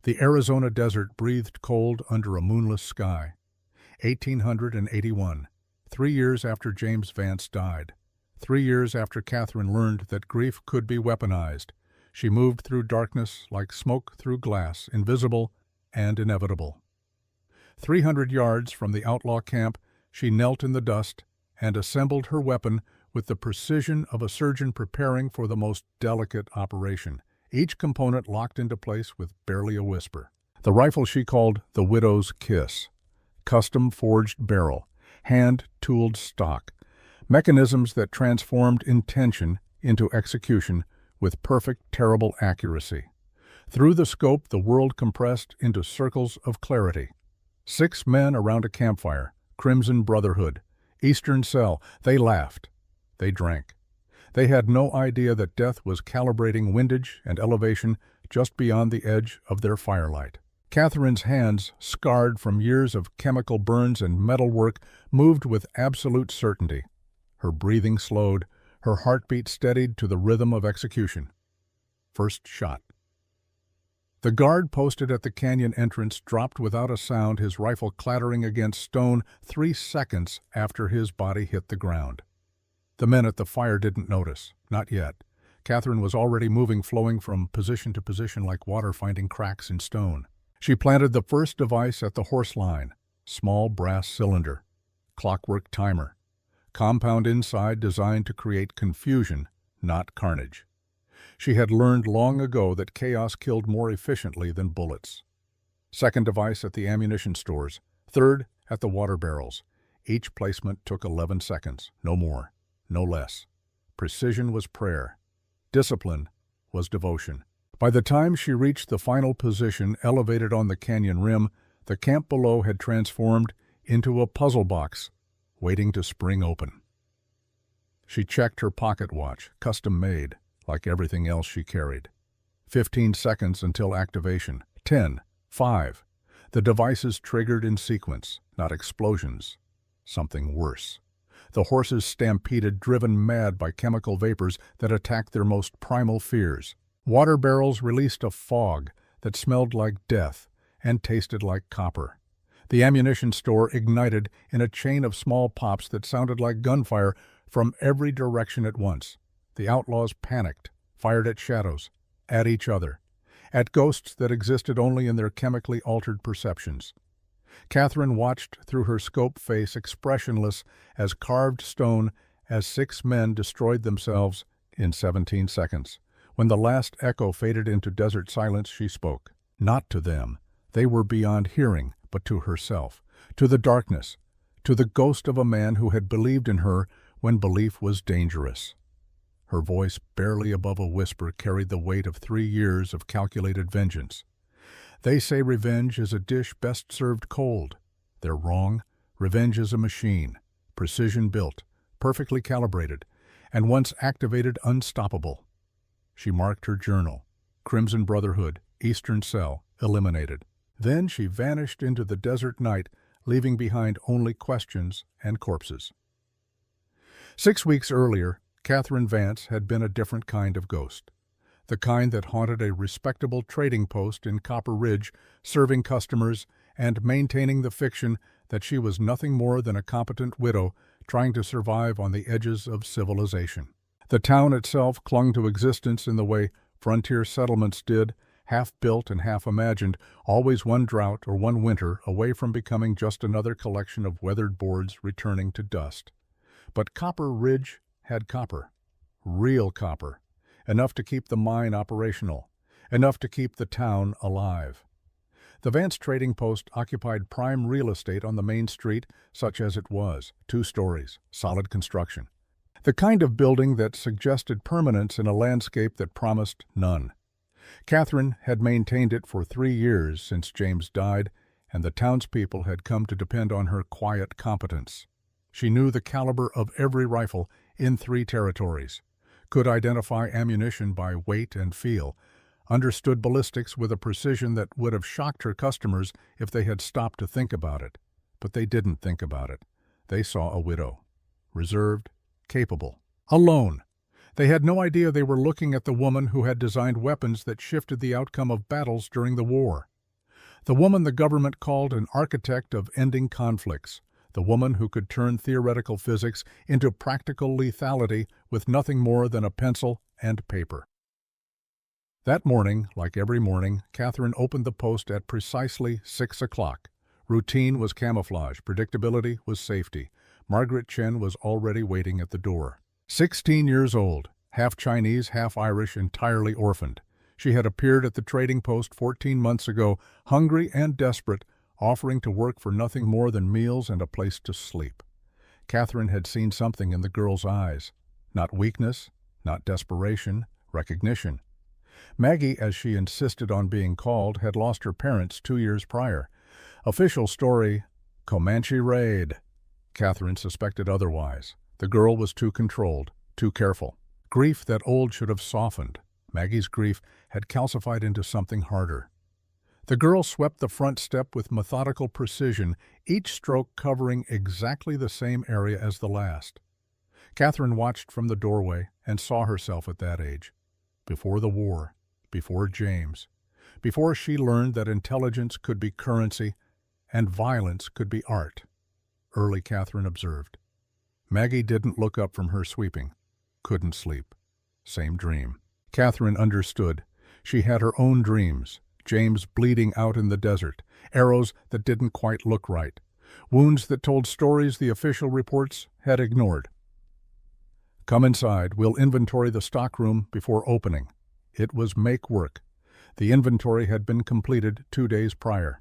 The Arizona desert breathed cold under a moonless sky. 1881, 3 years after James Vance died. 3 years after Catherine learned that grief could be weaponized, she moved through darkness like smoke through glass, invisible and inevitable. 300 yards from the outlaw camp, she knelt in the dust and assembled her weapon with the precision of a surgeon preparing for the most delicate operation, each component locked into place with barely a whisper. The rifle she called the Widow's Kiss. Custom-forged barrel, hand-tooled stock, mechanisms that transformed intention into execution with perfect, terrible accuracy. Through the scope, the world compressed into circles of clarity. 6 men around a campfire, Crimson Brotherhood, Eastern Cell. They laughed. They drank. They had no idea that death was calibrating windage and elevation just beyond the edge of their firelight. Catherine's hands, scarred from years of chemical burns and metalwork, moved with absolute certainty. Her breathing slowed, her heartbeat steadied to the rhythm of execution. First shot. The guard posted at the canyon entrance dropped without a sound, his rifle clattering against stone 3 seconds after his body hit the ground. The men at the fire didn't notice. Not yet. Catherine was already moving, flowing from position to position like water finding cracks in stone. She planted the first device at the horse line. Small brass cylinder. Clockwork timer. Compound inside designed to create confusion, not carnage. She had learned long ago that chaos killed more efficiently than bullets. Second device at the ammunition stores. Third at the water barrels. Each placement took 11 seconds, no more, no less. Precision was prayer. Discipline was devotion. By the time she reached the final position elevated on the canyon rim, the camp below had transformed into a puzzle box, waiting to spring open. She checked her pocket watch, custom-made, like everything else she carried. 15 seconds until activation. 10, 5. The devices triggered in sequence, not explosions. Something worse. The horses stampeded, driven mad by chemical vapors that attacked their most primal fears. Water barrels released a fog that smelled like death and tasted like copper. The ammunition store ignited in a chain of small pops that sounded like gunfire from every direction at once. The outlaws panicked, fired at shadows, at each other, at ghosts that existed only in their chemically altered perceptions. Catherine watched through her scope face, expressionless as carved stone, as 6 men destroyed themselves in 17 seconds. When the last echo faded into desert silence, she spoke. Not to them. They were beyond hearing, but to herself, to the darkness, to the ghost of a man who had believed in her when belief was dangerous. Her voice, barely above a whisper, carried the weight of 3 years of calculated vengeance. They say revenge is a dish best served cold. They're wrong. Revenge is a machine, precision-built, perfectly calibrated, and once activated, unstoppable. She marked her journal. Crimson Brotherhood, Eastern Cell, eliminated. Then she vanished into the desert night, leaving behind only questions and corpses. 6 weeks earlier, Catherine Vance had been a different kind of ghost. The kind that haunted a respectable trading post in Copper Ridge, serving customers and maintaining the fiction that she was nothing more than a competent widow trying to survive on the edges of civilization. The town itself clung to existence in the way frontier settlements did, half-built and half-imagined, always one drought or one winter away from becoming just another collection of weathered boards returning to dust. But Copper Ridge had copper, real copper, enough to keep the mine operational, enough to keep the town alive. The Vance Trading Post occupied prime real estate on the main street, such as it was, 2 stories, solid construction. The kind of building that suggested permanence in a landscape that promised none. Catherine had maintained it for 3 years since James died, and the townspeople had come to depend on her quiet competence. She knew the caliber of every rifle in 3 territories, could identify ammunition by weight and feel, understood ballistics with a precision that would have shocked her customers if they had stopped to think about it. But they didn't think about it. They saw a widow, reserved, capable, alone. They had no idea they were looking at the woman who had designed weapons that shifted the outcome of battles during the war. The woman the government called an architect of ending conflicts, the woman who could turn theoretical physics into practical lethality with nothing more than a pencil and paper. That morning, like every morning, Catherine opened the Post at precisely 6 o'clock. Routine was camouflage, predictability was safety. Margaret Chen was already waiting at the door. 16 years old, half Chinese, half Irish, entirely orphaned. She had appeared at the Trading Post 14 months ago, hungry and desperate, offering to work for nothing more than meals and a place to sleep. Catherine had seen something in the girl's eyes. Not weakness, not desperation, recognition. Maggie, as she insisted on being called, had lost her parents 2 years prior. Official story, Comanche raid. Catherine suspected otherwise. The girl was too controlled, too careful. Grief that old should have softened. Maggie's grief had calcified into something harder. The girl swept the front step with methodical precision, each stroke covering exactly the same area as the last. Catherine watched from the doorway and saw herself at that age. Before the war, before James, before she learned that intelligence could be currency and violence could be art. Early Catherine observed. Maggie didn't look up from her sweeping. Couldn't sleep. Same dream. Catherine understood. She had her own dreams. James bleeding out in the desert. Arrows that didn't quite look right. Wounds that told stories the official reports had ignored. Come inside. We'll inventory the stockroom before opening. It was make work. The inventory had been completed 2 days prior.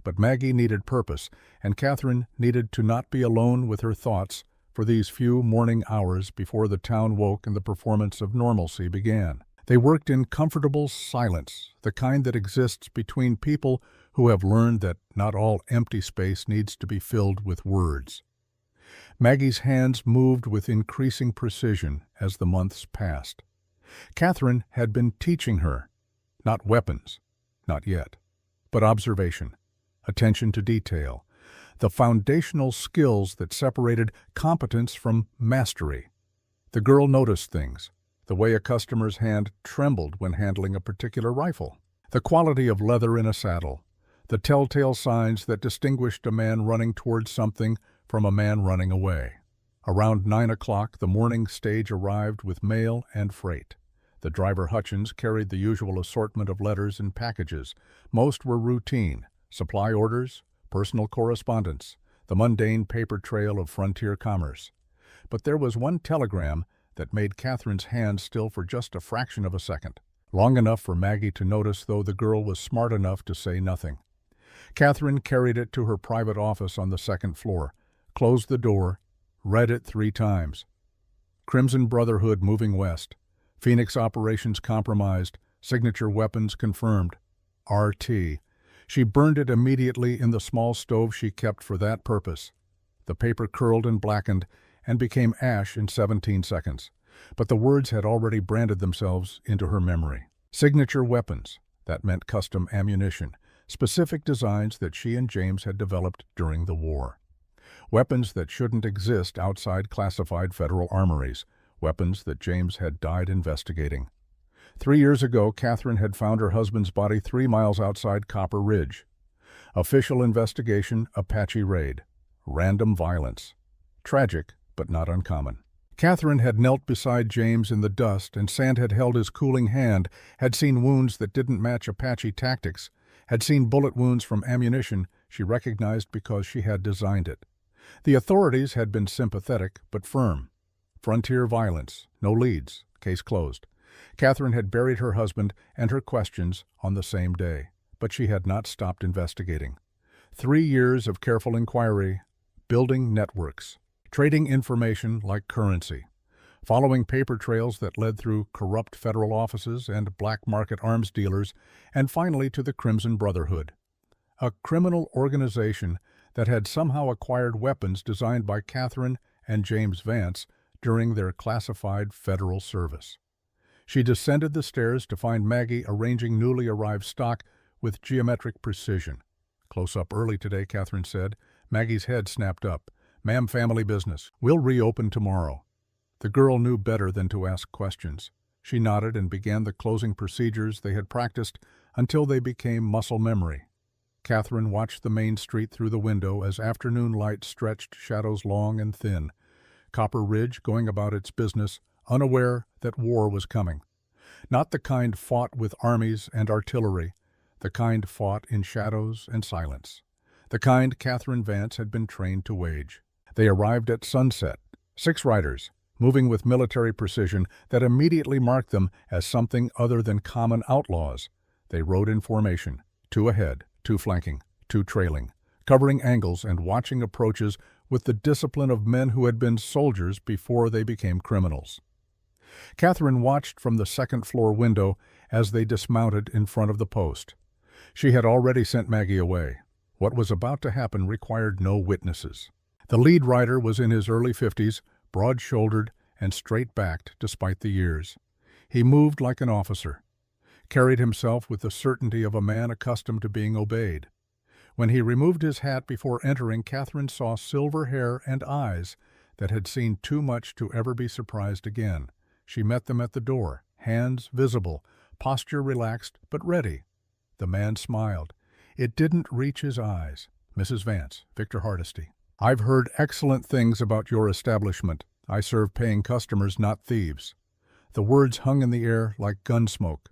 But Maggie needed purpose, and Catherine needed to not be alone with her thoughts for these few morning hours before the town woke and the performance of normalcy began. They worked in comfortable silence, the kind that exists between people who have learned that not all empty space needs to be filled with words. Maggie's hands moved with increasing precision as the months passed. Catherine had been teaching her, not weapons, not yet, but observation, attention to detail, the foundational skills that separated competence from mastery. The girl noticed things, the way a customer's hand trembled when handling a particular rifle, the quality of leather in a saddle, the telltale signs that distinguished a man running towards something from a man running away. Around 9 o'clock, the morning stage arrived with mail and freight. The driver Hutchins carried the usual assortment of letters and packages. Most were routine, supply orders, personal correspondence, the mundane paper trail of frontier commerce. But there was one telegram that made Catherine's hand still for just a fraction of a second, long enough for Maggie to notice, though the girl was smart enough to say nothing. Catherine carried it to her private office on the second floor, closed the door, read it 3 times. Crimson Brotherhood moving west. Phoenix operations compromised. Signature weapons confirmed. RT. She burned it immediately in the small stove she kept for that purpose. The paper curled and blackened and became ash in 17 seconds. But the words had already branded themselves into her memory. Signature weapons. That meant custom ammunition. Specific designs that she and James had developed during the war. Weapons that shouldn't exist outside classified federal armories. Weapons that James had died investigating. 3 years ago, Catherine had found her husband's body 3 miles outside Copper Ridge. Official investigation, Apache raid. Random violence. Tragic, but not uncommon. Catherine had knelt beside James in the dust, and sand had held his cooling hand, had seen wounds that didn't match Apache tactics, had seen bullet wounds from ammunition she recognized because she had designed it. The authorities had been sympathetic but firm. Frontier violence, no leads, case closed. Catherine had buried her husband and her questions on the same day, but she had not stopped investigating. 3 years of careful inquiry, building networks, trading information like currency, following paper trails that led through corrupt federal offices and black market arms dealers, and finally to the Crimson Brotherhood, a criminal organization that had somehow acquired weapons designed by Catherine and James Vance during their classified federal service. She descended the stairs to find Maggie arranging newly arrived stock with geometric precision. Close up early today, Catherine said. Maggie's head snapped up. Ma'am, family business. We'll reopen tomorrow. The girl knew better than to ask questions. She nodded and began the closing procedures they had practiced until they became muscle memory. Catherine watched the main street through the window as afternoon light stretched shadows long and thin. Copper Ridge going about its business, unaware that war was coming. Not the kind fought with armies and artillery, the kind fought in shadows and silence. The kind Catherine Vance had been trained to wage. They arrived at sunset, 6 riders, moving with military precision that immediately marked them as something other than common outlaws. They rode in formation, 2 ahead, 2 flanking, 2 trailing, covering angles and watching approaches with the discipline of men who had been soldiers before they became criminals. Catherine watched from the 2nd-floor window as they dismounted in front of the post. She had already sent Maggie away. What was about to happen required no witnesses. The lead rider was in his early 50s, broad-shouldered and straight-backed despite the years. He moved like an officer, carried himself with the certainty of a man accustomed to being obeyed. When he removed his hat before entering, Catherine saw silver hair and eyes that had seen too much to ever be surprised again. She met them at the door, hands visible, posture relaxed but ready. The man smiled. It didn't reach his eyes. "Mrs. Vance, Victor Hardesty. I've heard excellent things about your establishment. I serve paying customers, not thieves." The words hung in the air like gun smoke.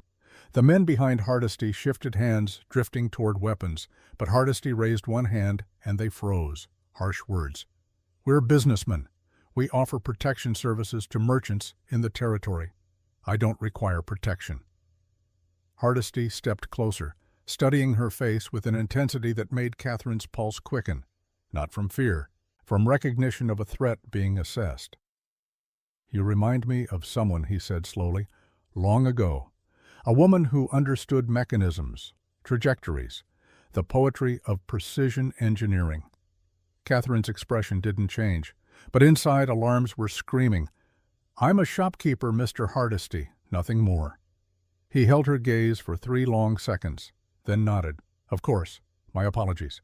The men behind Hardesty shifted hands, drifting toward weapons, but Hardesty raised one hand and they froze. Harsh words. "We're businessmen. We offer protection services to merchants in the territory. I don't require protection." Hardesty stepped closer, studying her face with an intensity that made Catherine's pulse quicken. Not from fear, from recognition of a threat being assessed. "You remind me of someone," he said slowly, "long ago. A woman who understood mechanisms, trajectories, the poetry of precision engineering." Catherine's expression didn't change, but inside alarms were screaming. "I'm a shopkeeper, Mr. Hardesty, nothing more." He held her gaze for 3 long seconds, then nodded. "Of course, my apologies.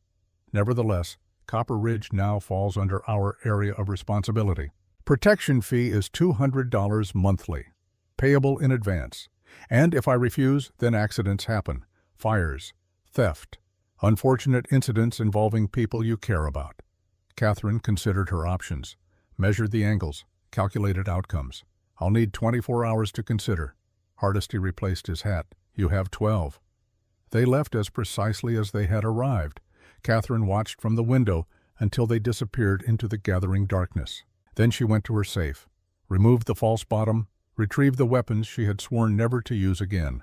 Nevertheless, Copper Ridge now falls under our area of responsibility. Protection fee is $200 monthly, payable in advance. And if I refuse, then accidents happen. Fires, theft, unfortunate incidents involving people you care about." Catherine considered her options, measured the angles, calculated outcomes. "I'll need 24 hours to consider." Hardesty replaced his hat. "You have 12. They left as precisely as they had arrived. Catherine watched from the window until they disappeared into the gathering darkness. Then she went to her safe, removed the false bottom, retrieved the weapons she had sworn never to use again.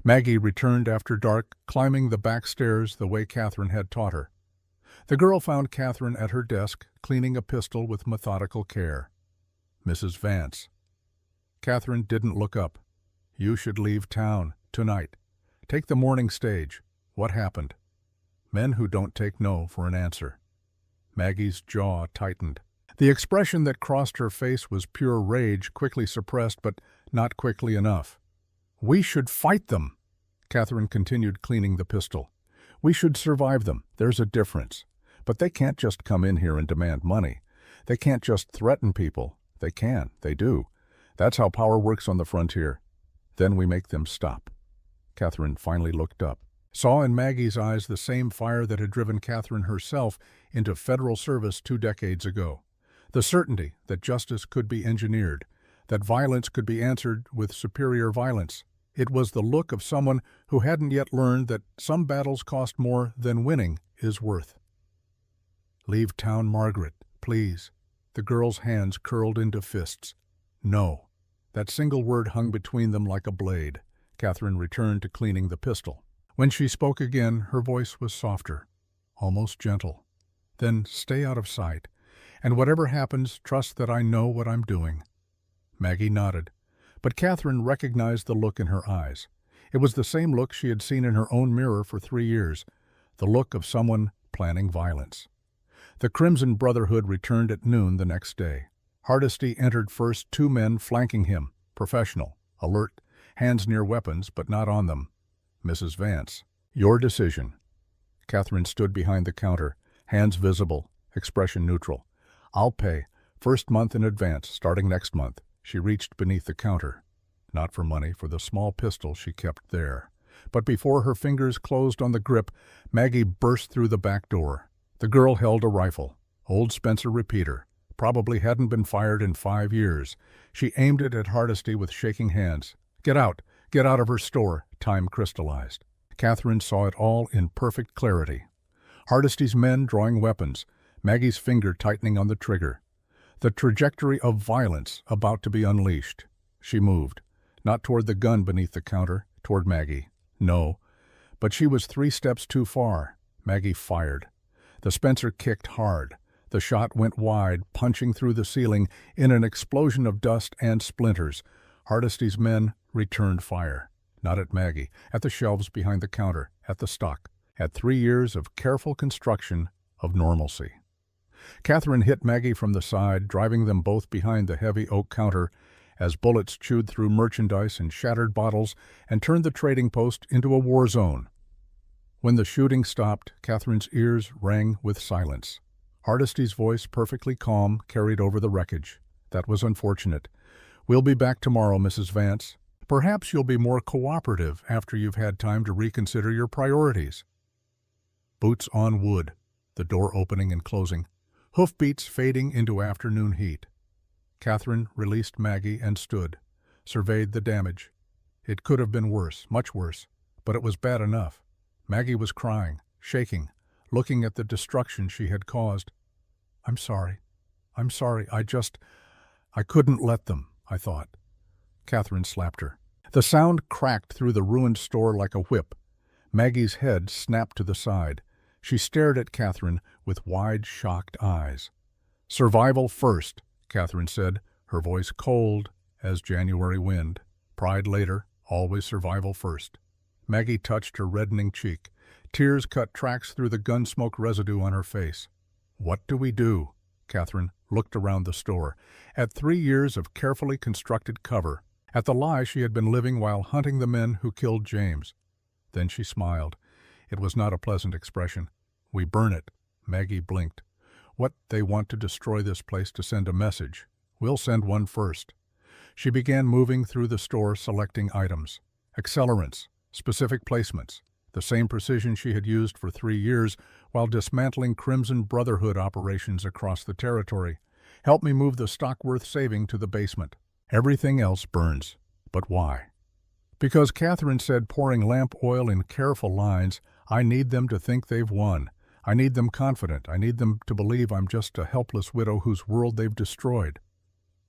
Maggie returned after dark, climbing the back stairs the way Catherine had taught her. The girl found Catherine at her desk, cleaning a pistol with methodical care. "Mrs. Vance." Catherine didn't look up. "You should leave town, tonight. Take the morning stage. What happened?" Men who don't take no for an answer. Maggie's jaw tightened. The expression that crossed her face was pure rage, quickly suppressed, but not quickly enough. "We should fight them," Catherine continued, cleaning the pistol. "We should survive them. There's a difference. But they can't just come in here and demand money. They can't just threaten people. They can. They do. That's how power works on the frontier. Then we make them stop." Catherine finally looked up, saw in Maggie's eyes the same fire that had driven Catherine herself into federal service 2 decades ago. The certainty that justice could be engineered, that violence could be answered with superior violence. It was the look of someone who hadn't yet learned that some battles cost more than winning is worth. "Leave town, Margaret, please." The girl's hands curled into fists. "No." That single word hung between them like a blade. Catherine returned to cleaning the pistol. When she spoke again, her voice was softer, almost gentle. "Then stay out of sight. And whatever happens, trust that I know what I'm doing." Maggie nodded, but Catherine recognized the look in her eyes. It was the same look she had seen in her own mirror for 3 years, the look of someone planning violence. The Crimson Brotherhood returned at noon the next day. Hardesty entered first, 2 men flanking him, professional, alert, hands near weapons but not on them. "Mrs. Vance, your decision." Catherine stood behind the counter, hands visible, expression neutral. "I'll pay. First month in advance, starting next month." She reached beneath the counter. Not for money, for the small pistol she kept there. But before her fingers closed on the grip, Maggie burst through the back door. The girl held a rifle. Old Spencer repeater. Probably hadn't been fired in 5 years. She aimed it at Hardesty with shaking hands. Get out! Get out of her store! Time crystallized. Catherine saw it all in perfect clarity. Hardesty's men drawing weapons, Maggie's finger tightening on the trigger. The trajectory of violence about to be unleashed. She moved. Not toward the gun beneath the counter, toward Maggie. No. But she was 3 steps too far. Maggie fired. The Spencer kicked hard. The shot went wide, punching through the ceiling in an explosion of dust and splinters. Hardesty's men returned fire. Not at Maggie, at the shelves behind the counter, at the stock, at 3 years of careful construction of normalcy. Catherine hit Maggie from the side, driving them both behind the heavy oak counter as bullets chewed through merchandise and shattered bottles and turned the trading post into a war zone. When the shooting stopped, Catherine's ears rang with silence. Hardesty's voice, perfectly calm, carried over the wreckage. That was unfortunate. We'll be back tomorrow, Mrs. Vance. Perhaps you'll be more cooperative after you've had time to reconsider your priorities. Boots on wood, the door opening and closing, hoofbeats fading into afternoon heat. Catherine released Maggie and stood, surveyed the damage. It could have been worse, much worse, but it was bad enough. Maggie was crying, shaking, looking at the destruction she had caused. I'm sorry. I couldn't let them, I thought. Catherine slapped her. The sound cracked through the ruined store like a whip. Maggie's head snapped to the side. She stared at Catherine with wide, shocked eyes. Survival first, Catherine said, her voice cold as January wind. Pride later, always survival first. Maggie touched her reddening cheek. Tears cut tracks through the gun smoke residue on her face. What do we do? Catherine looked around the store, at 3 years of carefully constructed cover, at the lie she had been living while hunting the men who killed James. Then she smiled. It was not a pleasant expression. We burn it. Maggie blinked. What, they want to destroy this place to send a message. We'll send one first. She began moving through the store, selecting items. Accelerants, specific placements, the same precision she had used for 3 years while dismantling Crimson Brotherhood operations across the territory. Help me move the stock worth saving to the basement. Everything else burns. But why? Because Catherine said, pouring lamp oil in careful lines, I need them to think they've won. I need them confident. I need them to believe I'm just a helpless widow whose world they've destroyed.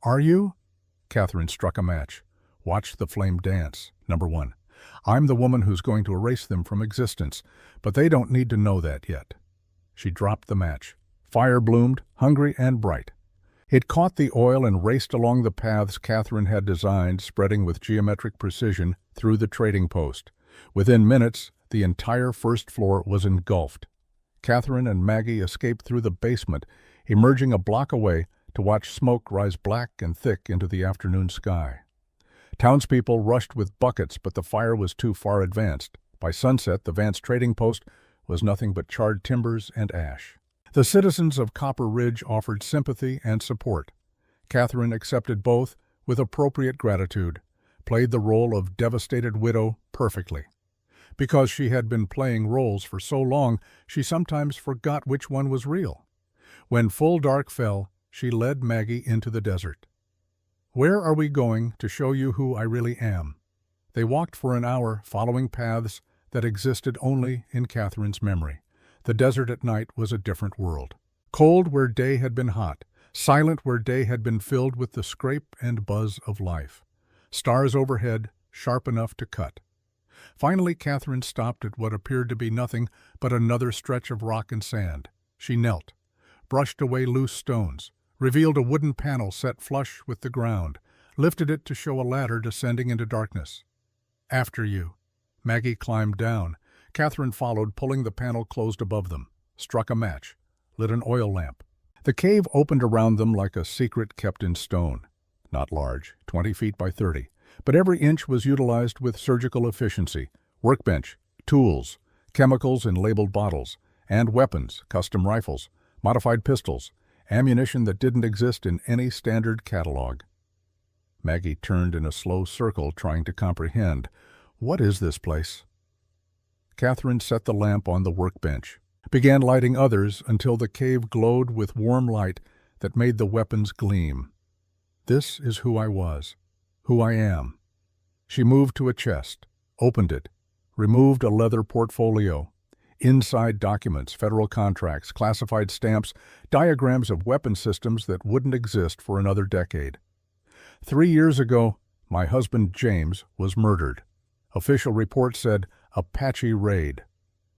Are you? Catherine struck a match. Watch the flame dance. Number 1. I'm the woman who's going to erase them from existence, but they don't need to know that yet. She dropped the match. Fire bloomed, hungry and bright. It caught the oil and raced along the paths Catherine had designed, spreading with geometric precision through the trading post. Within minutes, the entire first floor was engulfed. Catherine and Maggie escaped through the basement, emerging a block away to watch smoke rise black and thick into the afternoon sky. Townspeople rushed with buckets, but the fire was too far advanced. By sunset, the Vance trading post was nothing but charred timbers and ash. The citizens of Copper Ridge offered sympathy and support. Catherine accepted both with appropriate gratitude, played the role of devastated widow perfectly. Because she had been playing roles for so long, she sometimes forgot which one was real. When full dark fell, she led Maggie into the desert. Where are we going to show you who I really am? They walked for an hour, following paths that existed only in Catherine's memory. The desert at night was a different world. Cold where day had been hot, silent where day had been filled with the scrape and buzz of life. Stars overhead, sharp enough to cut. Finally, Catherine stopped at what appeared to be nothing but another stretch of rock and sand. She knelt, brushed away loose stones, revealed a wooden panel set flush with the ground, lifted it to show a ladder descending into darkness. After you. Maggie climbed down. Catherine followed, pulling the panel closed above them, struck a match, lit an oil lamp. The cave opened around them like a secret kept in stone. Not large, 20 feet by 30, but every inch was utilized with surgical efficiency. Workbench, tools, chemicals in labeled bottles, and weapons, custom rifles, modified pistols, ammunition that didn't exist in any standard catalog. Maggie turned in a slow circle, trying to comprehend. What is this place? Catherine set the lamp on the workbench, began lighting others until the cave glowed with warm light that made the weapons gleam. This is who I was, who I am. She moved to a chest, opened it, removed a leather portfolio. Inside documents, federal contracts, classified stamps, diagrams of weapon systems that wouldn't exist for another decade. 3 years ago, my husband James was murdered. Official report said Apache raid.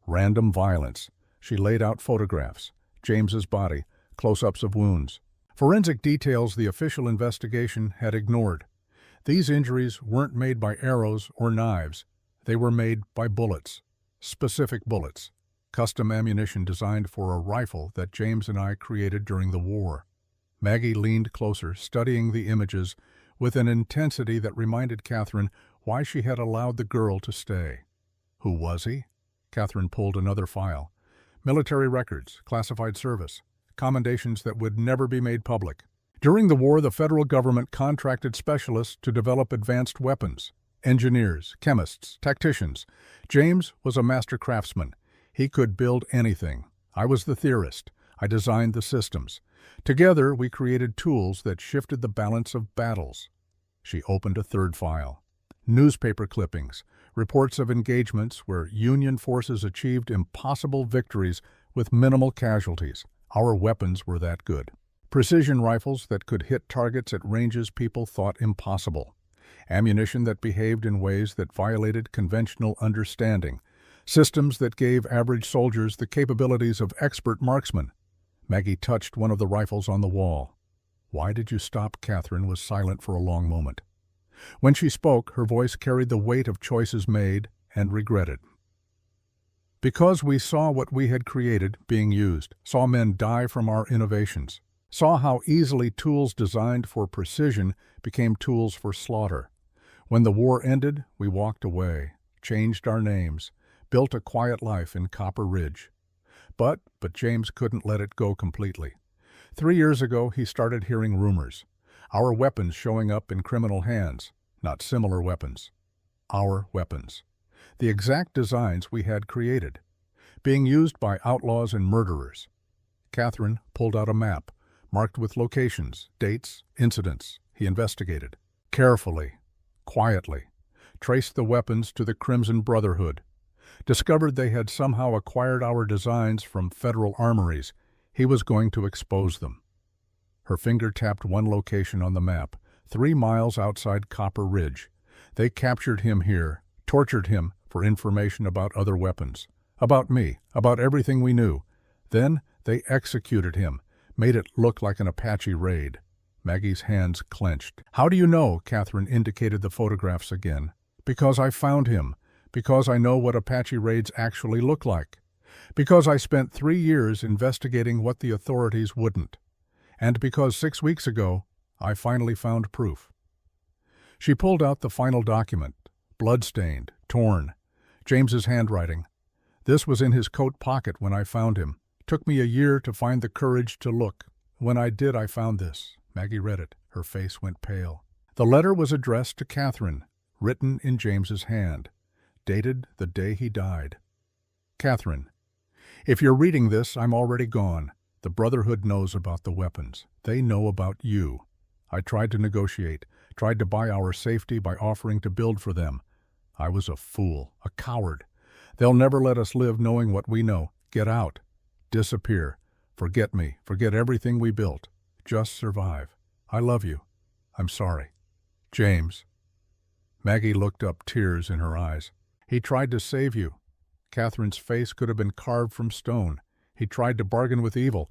Random violence. She laid out photographs, James's body, close-ups of wounds. Forensic details the official investigation had ignored. These injuries weren't made by arrows or knives. They were made by bullets. Specific bullets. Custom ammunition designed for a rifle that James and I created during the war. Maggie leaned closer, studying the images with an intensity that reminded Catherine why she had allowed the girl to stay. Who was he? Catherine pulled another file. Military records, classified service, commendations that would never be made public. During the war, the federal government contracted specialists to develop advanced weapons. Engineers, chemists, tacticians. James was a master craftsman. He could build anything. I was the theorist. I designed the systems. Together, we created tools that shifted the balance of battles. She opened a third file. Newspaper clippings, reports of engagements where Union forces achieved impossible victories with minimal casualties. Our weapons were that good. Precision rifles that could hit targets at ranges people thought impossible. Ammunition that behaved in ways that violated conventional understanding. Systems that gave average soldiers the capabilities of expert marksmen. Maggie touched one of the rifles on the wall. "Why did you stop?" Catherine was silent for a long moment. When she spoke, her voice carried the weight of choices made and regretted. "Because we saw what we had created being used, saw men die from our innovations, saw how easily tools designed for precision became tools for slaughter. When the war ended, we walked away, changed our names, built a quiet life in Copper Ridge. But James couldn't let it go completely. 3 years ago, he started hearing rumors. Our weapons showing up in criminal hands, not similar weapons. Our weapons. The exact designs we had created. Being used by outlaws and murderers." Catherine pulled out a map, marked with locations, dates, incidents. He investigated. Carefully, quietly, traced the weapons to the Crimson Brotherhood. Discovered they had somehow acquired our designs from federal armories. He was going to expose them. Her finger tapped one location on the map, 3 miles outside Copper Ridge. They captured him here, tortured him for information about other weapons, about me, about everything we knew. Then they executed him, made it look like an Apache raid. Maggie's hands clenched. "How do you know?" Catherine indicated the photographs again. "Because I found him. Because I know what Apache raids actually look like. Because I spent 3 years investigating what the authorities wouldn't. And because 6 weeks ago, I finally found proof." She pulled out the final document, blood-stained, torn. James's handwriting. "This was in his coat pocket when I found him. Took me a year to find the courage to look. When I did, I found this." Maggie read it. Her face went pale. The letter was addressed to Catherine, written in James's hand, dated the day he died. "Catherine, if you're reading this, I'm already gone. The Brotherhood knows about the weapons. They know about you. I tried to negotiate, tried to buy our safety by offering to build for them. I was a fool, a coward. They'll never let us live knowing what we know. Get out. Disappear. Forget me. Forget everything we built. Just survive. I love you. I'm sorry. James." Maggie looked up, tears in her eyes. "He tried to save you." Catherine's face could have been carved from stone. "He tried to bargain with evil.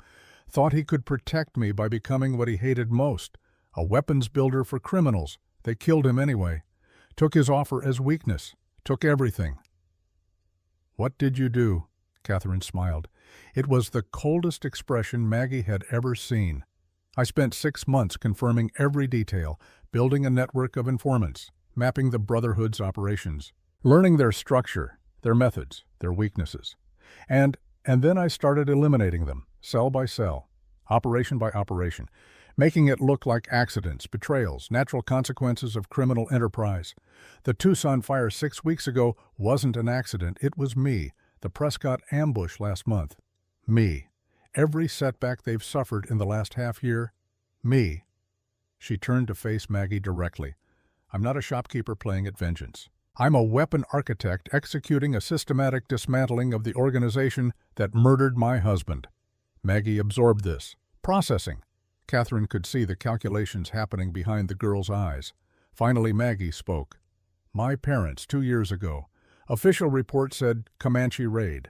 Thought he could protect me by becoming what he hated most, a weapons builder for criminals. They killed him anyway. Took his offer as weakness. Took everything." "What did you do?" Catherine smiled. It was the coldest expression Maggie had ever seen. "I spent 6 months confirming every detail, building a network of informants, mapping the Brotherhood's operations, learning their structure, their methods, their weaknesses. And then I started eliminating them, cell by cell, operation by operation, making it look like accidents, betrayals, natural consequences of criminal enterprise. The Tucson fire 6 weeks ago wasn't an accident. It was me. The Prescott ambush last month. Me. Every setback they've suffered in the last half year. Me. She turned to face Maggie directly. I'm not a shopkeeper playing at vengeance. I'm a weapon architect executing a systematic dismantling of the organization that murdered my husband. Maggie absorbed this. Processing. Catherine could see the calculations happening behind the girl's eyes. Finally, Maggie spoke. My parents, 2 years ago. Official report said Comanche raid.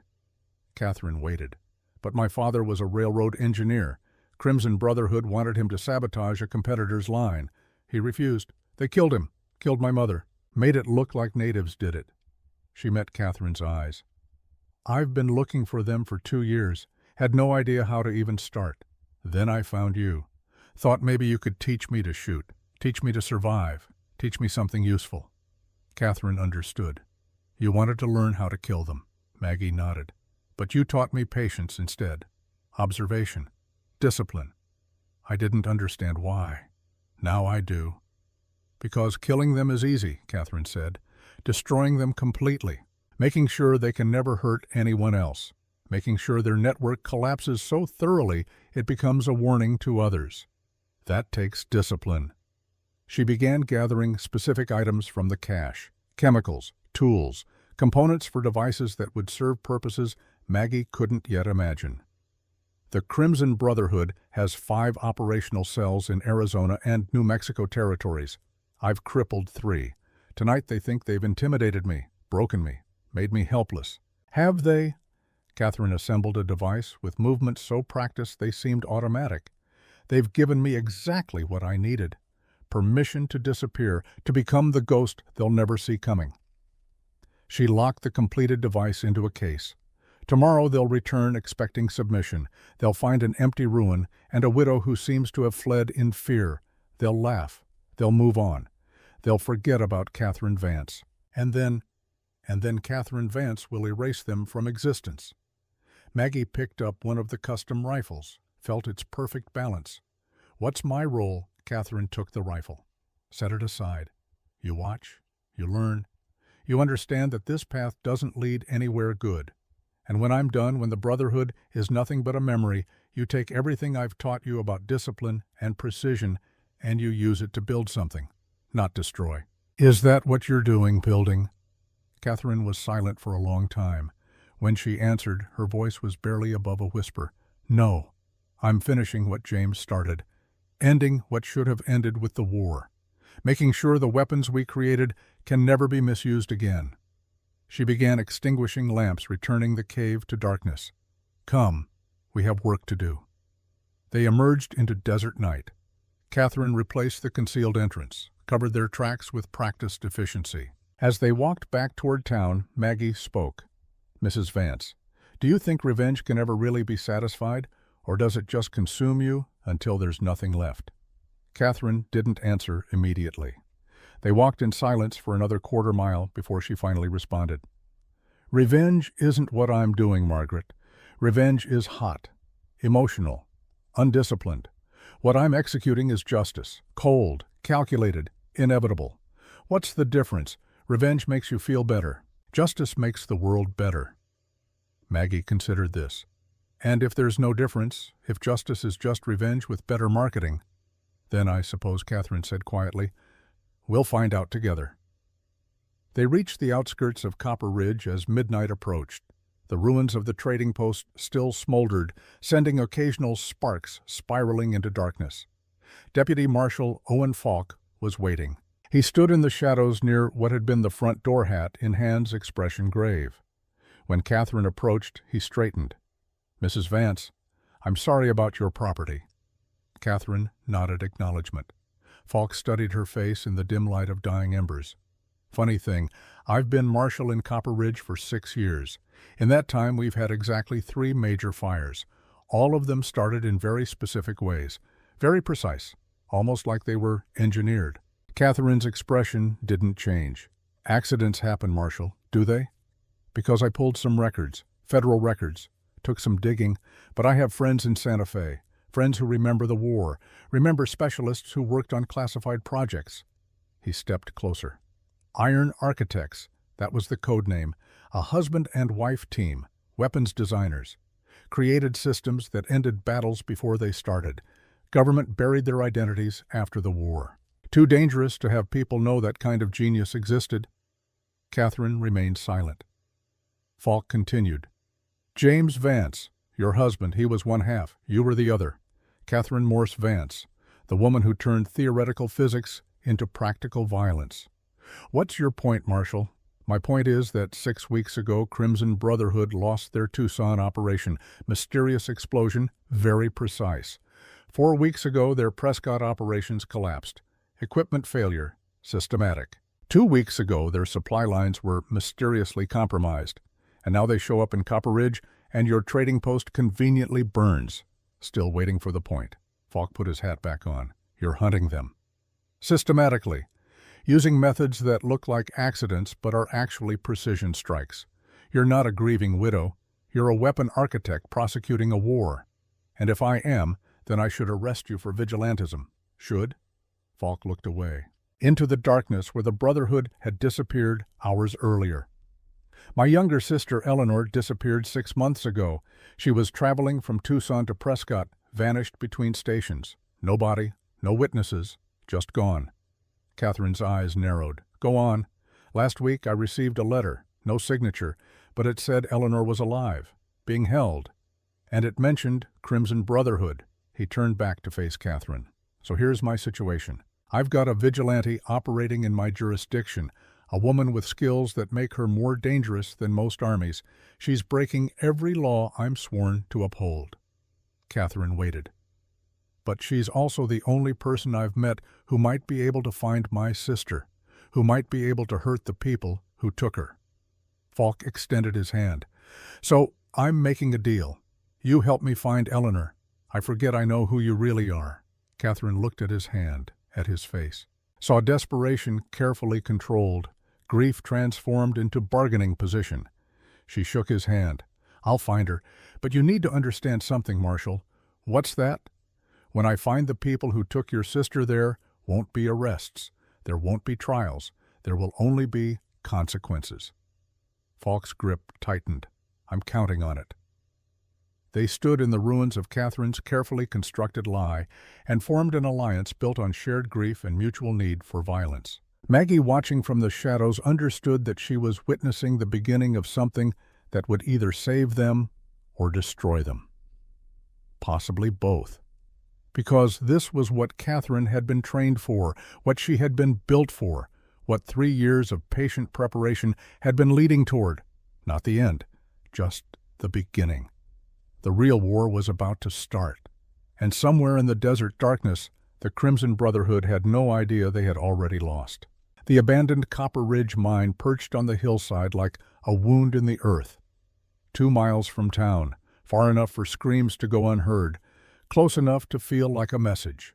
Catherine waited. But my father was a railroad engineer. Crimson Brotherhood wanted him to sabotage a competitor's line. He refused. They killed him. Killed my mother. Made it look like natives did it. She met Catherine's eyes. I've been looking for them for 2 years. Had no idea how to even start. Then I found you. Thought maybe you could teach me to shoot. Teach me to survive. Teach me something useful. Catherine understood. You wanted to learn how to kill them. Maggie nodded. But you taught me patience instead. Observation. Discipline. I didn't understand why. Now I do. Because killing them is easy, Catherine said. Destroying them completely. Making sure they can never hurt anyone else. Making sure their network collapses so thoroughly it becomes a warning to others. That takes discipline. She began gathering specific items from the cache. Chemicals, tools, components for devices that would serve purposes Maggie couldn't yet imagine. The Crimson Brotherhood has 5 operational cells in Arizona and New Mexico territories. I've crippled 3. Tonight they think they've intimidated me, broken me, made me helpless. Have they? Catherine assembled a device with movements so practiced they seemed automatic. They've given me exactly what I needed. Permission to disappear, to become the ghost they'll never see coming. She locked the completed device into a case. Tomorrow they'll return expecting submission. They'll find an empty ruin and a widow who seems to have fled in fear. They'll laugh. They'll move on. They'll forget about Catherine Vance. And then Catherine Vance will erase them from existence. Maggie picked up one of the custom rifles, felt its perfect balance. What's my role? Catherine took the rifle. Set it aside. You watch. You learn. You understand that this path doesn't lead anywhere good. And when I'm done, when the Brotherhood is nothing but a memory, you take everything I've taught you about discipline and precision and you use it to build something, not destroy. Is that what you're doing, building? Catherine was silent for a long time. When she answered, her voice was barely above a whisper. No, I'm finishing what James started, ending what should have ended with the war, making sure the weapons we created can never be misused again. She began extinguishing lamps, returning the cave to darkness. Come, we have work to do. They emerged into desert night. Catherine replaced the concealed entrance, covered their tracks with practiced efficiency. As they walked back toward town, Maggie spoke. Mrs. Vance, do you think revenge can ever really be satisfied, or does it just consume you until there's nothing left? Catherine didn't answer immediately. They walked in silence for another quarter mile before she finally responded. Revenge isn't what I'm doing, Margaret. Revenge is hot, emotional, undisciplined. What I'm executing is justice, cold, calculated, inevitable. What's the difference? Revenge makes you feel better. Justice makes the world better. Maggie considered this. And if there's no difference, if justice is just revenge with better marketing, then I suppose, Catherine said quietly, we'll find out together. They reached the outskirts of Copper Ridge as midnight approached. The ruins of the trading post still smoldered, sending occasional sparks spiraling into darkness. Deputy Marshal Owen Falk was waiting. He stood in the shadows near what had been the front door hat, in hands expression grave. When Catherine approached, he straightened. Mrs. Vance, I'm sorry about your property. Catherine nodded acknowledgement. Falk studied her face in the dim light of dying embers. Funny thing, I've been marshal in Copper Ridge for 6 years. In that time, we've had exactly 3 major fires. All of them started in very specific ways, very precise, almost like they were engineered. Catherine's expression didn't change. Accidents happen, Marshal, do they? Because I pulled some records, federal records, took some digging, but I have friends in Santa Fe, friends who remember the war, remember specialists who worked on classified projects. He stepped closer. Iron Architects, that was the code name, a husband and wife team, weapons designers. Created systems that ended battles before they started. Government buried their identities after the war. Too dangerous to have people know that kind of genius existed. Catherine remained silent. Falk continued. James Vance, your husband, he was one half, you were the other. Catherine Morse Vance, the woman who turned theoretical physics into practical violence. What's your point, Marshal? My point is that 6 weeks ago, Crimson Brotherhood lost their Tucson operation. Mysterious explosion, very precise. 4 weeks ago, their Prescott operations collapsed. Equipment failure, systematic. 2 weeks ago, their supply lines were mysteriously compromised. And now they show up in Copper Ridge, and your trading post conveniently burns. Still waiting for the point. Falk put his hat back on. You're hunting them. Systematically. Using methods that look like accidents but are actually precision strikes. You're not a grieving widow. You're a weapon architect prosecuting a war. And if I am, then I should arrest you for vigilantism. Should? Falk looked away. Into the darkness where the Brotherhood had disappeared hours earlier. My younger sister Eleanor disappeared 6 months ago. She was traveling from Tucson to Prescott, vanished between stations. No body, no witnesses, just gone. Catherine's eyes narrowed. Go on. Last week I received a letter, no signature, but it said Eleanor was alive, being held. And it mentioned Crimson Brotherhood. He turned back to face Catherine. So here's my situation. I've got a vigilante operating in my jurisdiction, a woman with skills that make her more dangerous than most armies. She's breaking every law I'm sworn to uphold. Catherine waited. But she's also the only person I've met who might be able to find my sister, who might be able to hurt the people who took her. Falk extended his hand. So I'm making a deal. You help me find Eleanor. I forget I know who you really are. Catherine looked at his hand, at his face. Saw desperation carefully controlled, grief transformed into bargaining position. She shook his hand. I'll find her, but you need to understand something, Marshal. What's that? When I find the people who took your sister, there won't be arrests. There won't be trials. There will only be consequences. Falk's grip tightened. I'm counting on it. They stood in the ruins of Catherine's carefully constructed lie and formed an alliance built on shared grief and mutual need for violence. Maggie, watching from the shadows, understood that she was witnessing the beginning of something that would either save them or destroy them. Possibly both. Because this was what Catherine had been trained for, what she had been built for, what 3 years of patient preparation had been leading toward. Not the end, just the beginning. The real war was about to start. And somewhere in the desert darkness, the Crimson Brotherhood had no idea they had already lost. The abandoned Copper Ridge mine perched on the hillside like a wound in the earth. 2 miles from town, far enough for screams to go unheard, close enough to feel like a message.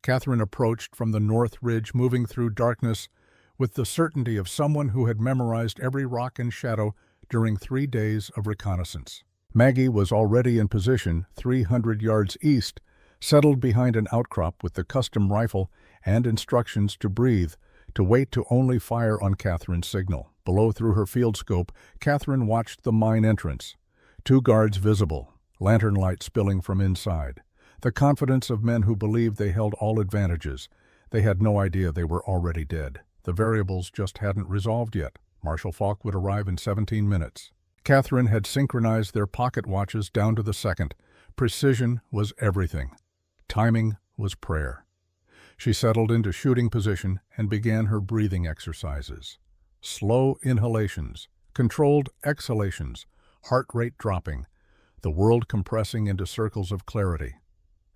Catherine approached from the north ridge, moving through darkness with the certainty of someone who had memorized every rock and shadow during 3 days of reconnaissance. Maggie was already in position 300 yards east, settled behind an outcrop with the custom rifle and instructions to breathe, to wait to only fire on Catherine's signal. Below, through her field scope, Catherine watched the mine entrance. 2 guards visible, lantern light spilling from inside. The confidence of men who believed they held all advantages. They had no idea they were already dead. The variables just hadn't resolved yet. Marshal Falk would arrive in 17 minutes. Catherine had synchronized their pocket watches down to the second. Precision was everything. Timing was prayer. She settled into shooting position and began her breathing exercises. Slow inhalations, controlled exhalations, heart rate dropping, the world compressing into circles of clarity.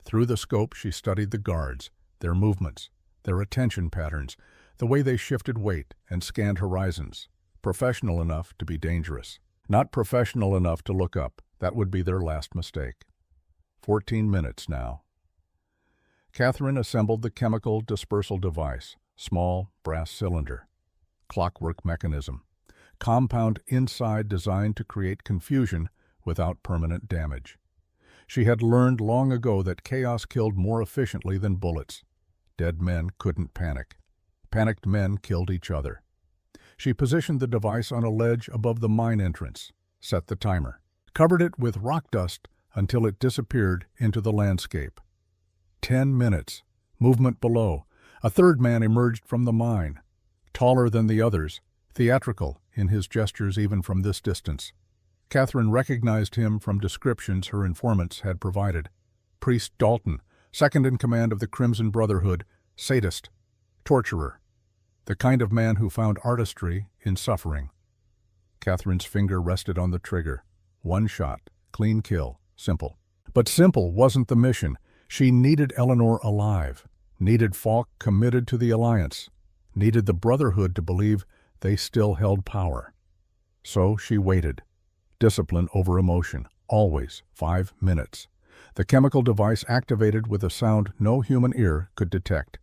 Through the scope, she studied the guards, their movements, their attention patterns, the way they shifted weight and scanned horizons. Professional enough to be dangerous. Not professional enough to look up. That would be their last mistake. 14 minutes now. Catherine assembled the chemical dispersal device, small brass cylinder. Clockwork mechanism. Compound inside designed to create confusion without permanent damage. She had learned long ago that chaos killed more efficiently than bullets. Dead men couldn't panic. Panicked men killed each other. She positioned the device on a ledge above the mine entrance, set the timer, covered it with rock dust until it disappeared into the landscape. 10 minutes. Movement below. A third man emerged from the mine, taller than the others, theatrical in his gestures even from this distance. Catherine recognized him from descriptions her informants had provided. Priest Dalton, second in command of the Crimson Brotherhood, sadist, torturer, the kind of man who found artistry in suffering. Catherine's finger rested on the trigger. One shot, clean kill, simple. But simple wasn't the mission. She needed Eleanor alive, needed Falk committed to the alliance, needed the Brotherhood to believe they still held power. So she waited. Discipline over emotion, always 5 minutes. The chemical device activated with a sound no human ear could detect.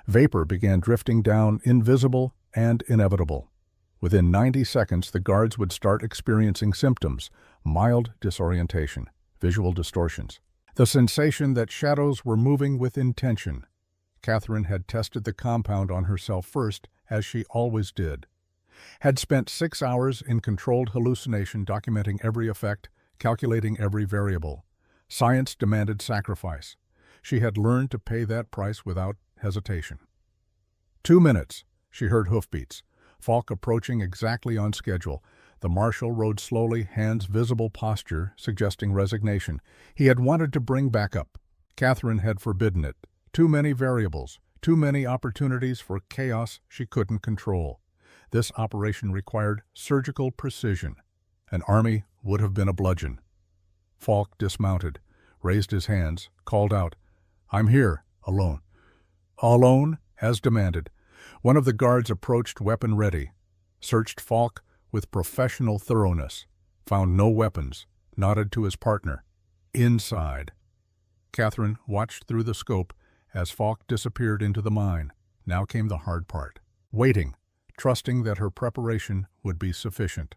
Vapor began drifting down, invisible and inevitable. Within 90 seconds, the guards would start experiencing symptoms: mild disorientation, visual distortions, the sensation that shadows were moving with intention. Catherine had tested the compound on herself first, as she always did. Had spent 6 hours in controlled hallucination, documenting every effect, calculating every variable. Science demanded sacrifice. She had learned to pay that price without hesitation. 2 minutes. She heard hoofbeats. Falk approaching exactly on schedule. The marshal rode slowly, hands visible, posture suggesting resignation. He had wanted to bring backup. Catherine had forbidden it. Too many variables, too many opportunities for chaos she couldn't control. This operation required surgical precision. An army would have been a bludgeon. Falk dismounted, raised his hands, called out, "I'm here, alone." Alone, as demanded. One of the guards approached, weapon ready, searched Falk with professional thoroughness, found no weapons, nodded to his partner. Inside. Catherine watched through the scope as Falk disappeared into the mine. Now came the hard part. Waiting, trusting that her preparation would be sufficient.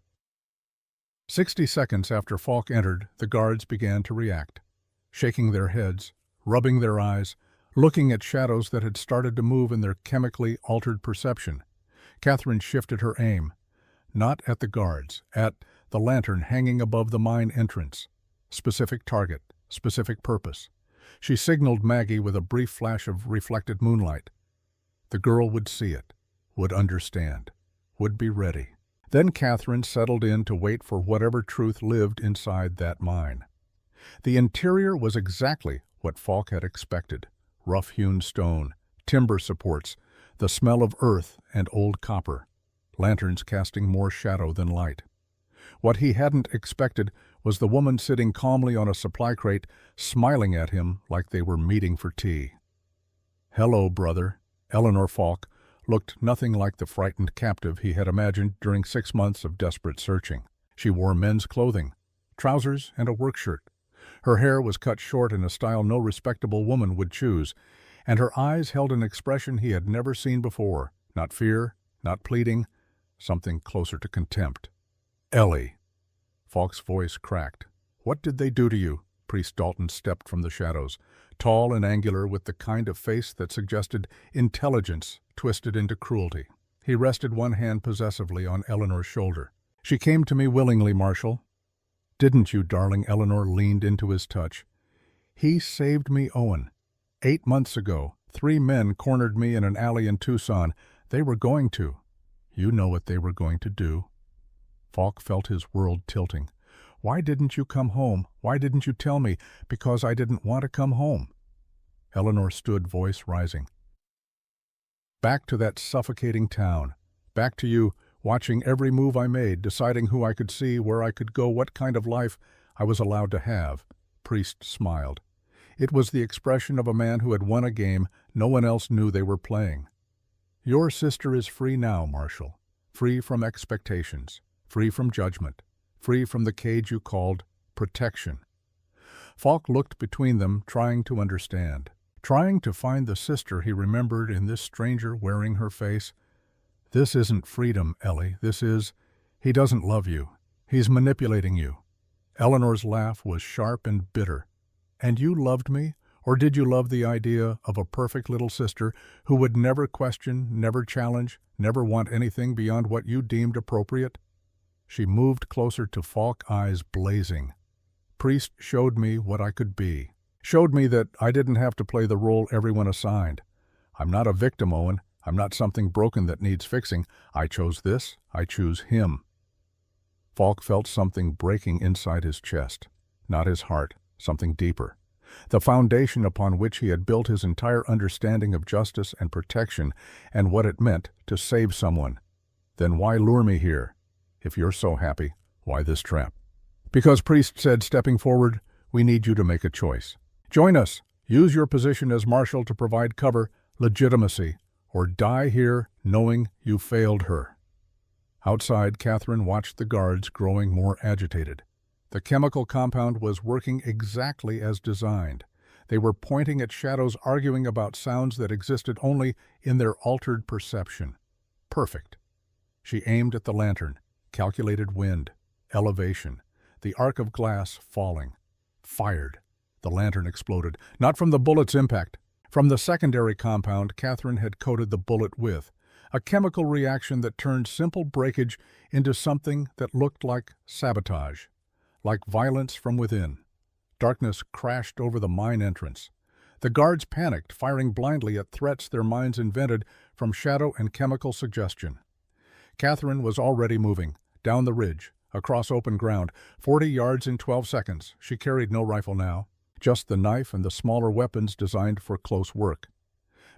60 seconds after Falk entered, the guards began to react, shaking their heads, rubbing their eyes, looking at shadows that had started to move in their chemically altered perception. Catherine shifted her aim, not at the guards, at the lantern hanging above the mine entrance. Specific target, specific purpose. She signaled Maggie with a brief flash of reflected moonlight. The girl would see it, would understand, would be ready. Then Catherine settled in to wait for whatever truth lived inside that mine. The interior was exactly what Falk had expected. Rough-hewn stone, timber supports, the smell of earth and old copper, lanterns casting more shadow than light. What he hadn't expected was the woman sitting calmly on a supply crate, smiling at him like they were meeting for tea. "Hello, brother." Eleanor Falk looked nothing like the frightened captive he had imagined during 6 months of desperate searching. She wore men's clothing, trousers and a work shirt. Her hair was cut short in a style no respectable woman would choose, and her eyes held an expression he had never seen before. Not fear, not pleading, something closer to contempt. "Ellie." Falk's voice cracked. "What did they do to you?" Priest Dalton stepped from the shadows, tall and angular with the kind of face that suggested intelligence twisted into cruelty. He rested one hand possessively on Eleanor's shoulder. "She came to me willingly, Marshal." "Didn't you, darling?" Eleanor leaned into his touch. "He saved me, Owen. 8 months ago, 3 men cornered me in an alley in Tucson. They were going to. You know what they were going to do." Falk felt his world tilting. "Why didn't you come home? Why didn't you tell me?" "Because I didn't want to come home." Eleanor stood, voice rising. "Back to that suffocating town. Back to you, watching every move I made, deciding who I could see, where I could go, what kind of life I was allowed to have." Priest smiled. It was the expression of a man who had won a game no one else knew they were playing. "Your sister is free now, Marshal. Free from expectations, free from judgment, free from the cage you called protection." Falk looked between them, trying to understand, trying to find the sister he remembered in this stranger wearing her face. "This isn't freedom, Ellie. This is... He doesn't love you. He's manipulating you." Eleanor's laugh was sharp and bitter. And you loved me? Or did you love the idea of a perfect little sister who would never question, never challenge, never want anything beyond what you deemed appropriate? She moved closer to Falk, eyes blazing. Priest showed me what I could be. Showed me that I didn't have to play the role everyone assigned. I'm not a victim, Owen. I'm not something broken that needs fixing. I chose this. I choose him. Falk felt something breaking inside his chest. Not his heart, something deeper. The foundation upon which he had built his entire understanding of justice and protection and what it meant to save someone. Then why lure me here? If you're so happy, why this trap? Because Priest said, stepping forward, we need you to make a choice. Join us. Use your position as marshal to provide cover, legitimacy, or die here knowing you failed her. Outside, Catherine watched the guards growing more agitated. The chemical compound was working exactly as designed. They were pointing at shadows, arguing about sounds that existed only in their altered perception. Perfect. She aimed at the lantern, calculated wind, elevation, the arc of glass falling. Fired. The lantern exploded, not from the bullet's impact, from the secondary compound Catherine had coated the bullet with, a chemical reaction that turned simple breakage into something that looked like sabotage. Like violence from within. Darkness crashed over the mine entrance. The guards panicked, firing blindly at threats their minds invented from shadow and chemical suggestion. Catherine was already moving, down the ridge, across open ground, 40 yards in 12 seconds. She carried no rifle now, just the knife and the smaller weapons designed for close work.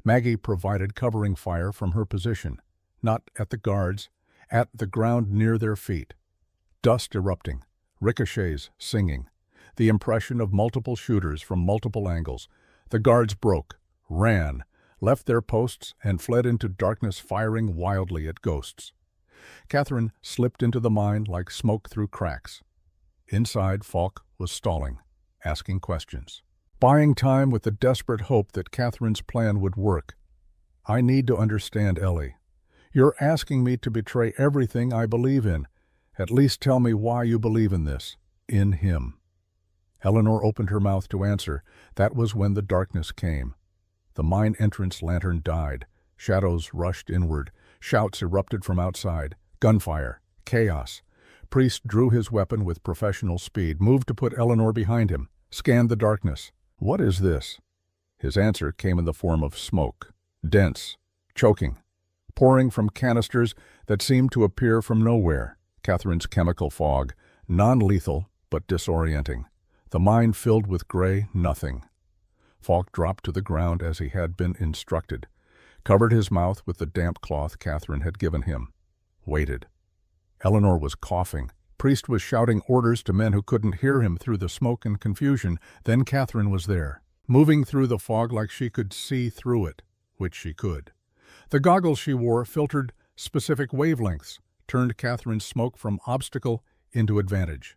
Maggie provided covering fire from her position, not at the guards, at the ground near their feet. Dust erupting. Ricochets singing, the impression of multiple shooters from multiple angles. The guards broke, ran, left their posts, and fled into darkness, firing wildly at ghosts. Catherine slipped into the mine like smoke through cracks. Inside, Falk was stalling, asking questions, buying time with the desperate hope that Catherine's plan would work. I need to understand, Ellie. You're asking me to betray everything I believe in. At least tell me why you believe in this, in him. Eleanor opened her mouth to answer. That was when the darkness came. The mine entrance lantern died. Shadows rushed inward. Shouts erupted from outside. Gunfire. Chaos. Priest drew his weapon with professional speed, moved to put Eleanor behind him, scanned the darkness. What is this? His answer came in the form of smoke. Dense. Choking. Pouring from canisters that seemed to appear from nowhere. Catherine's chemical fog, non-lethal but disorienting. The mine filled with gray nothing. Falk dropped to the ground as he had been instructed, covered his mouth with the damp cloth Catherine had given him, waited. Eleanor was coughing. Priest was shouting orders to men who couldn't hear him through the smoke and confusion. Then Catherine was there, moving through the fog like she could see through it, which she could. The goggles she wore filtered specific wavelengths, turned Catherine's smoke from obstacle into advantage.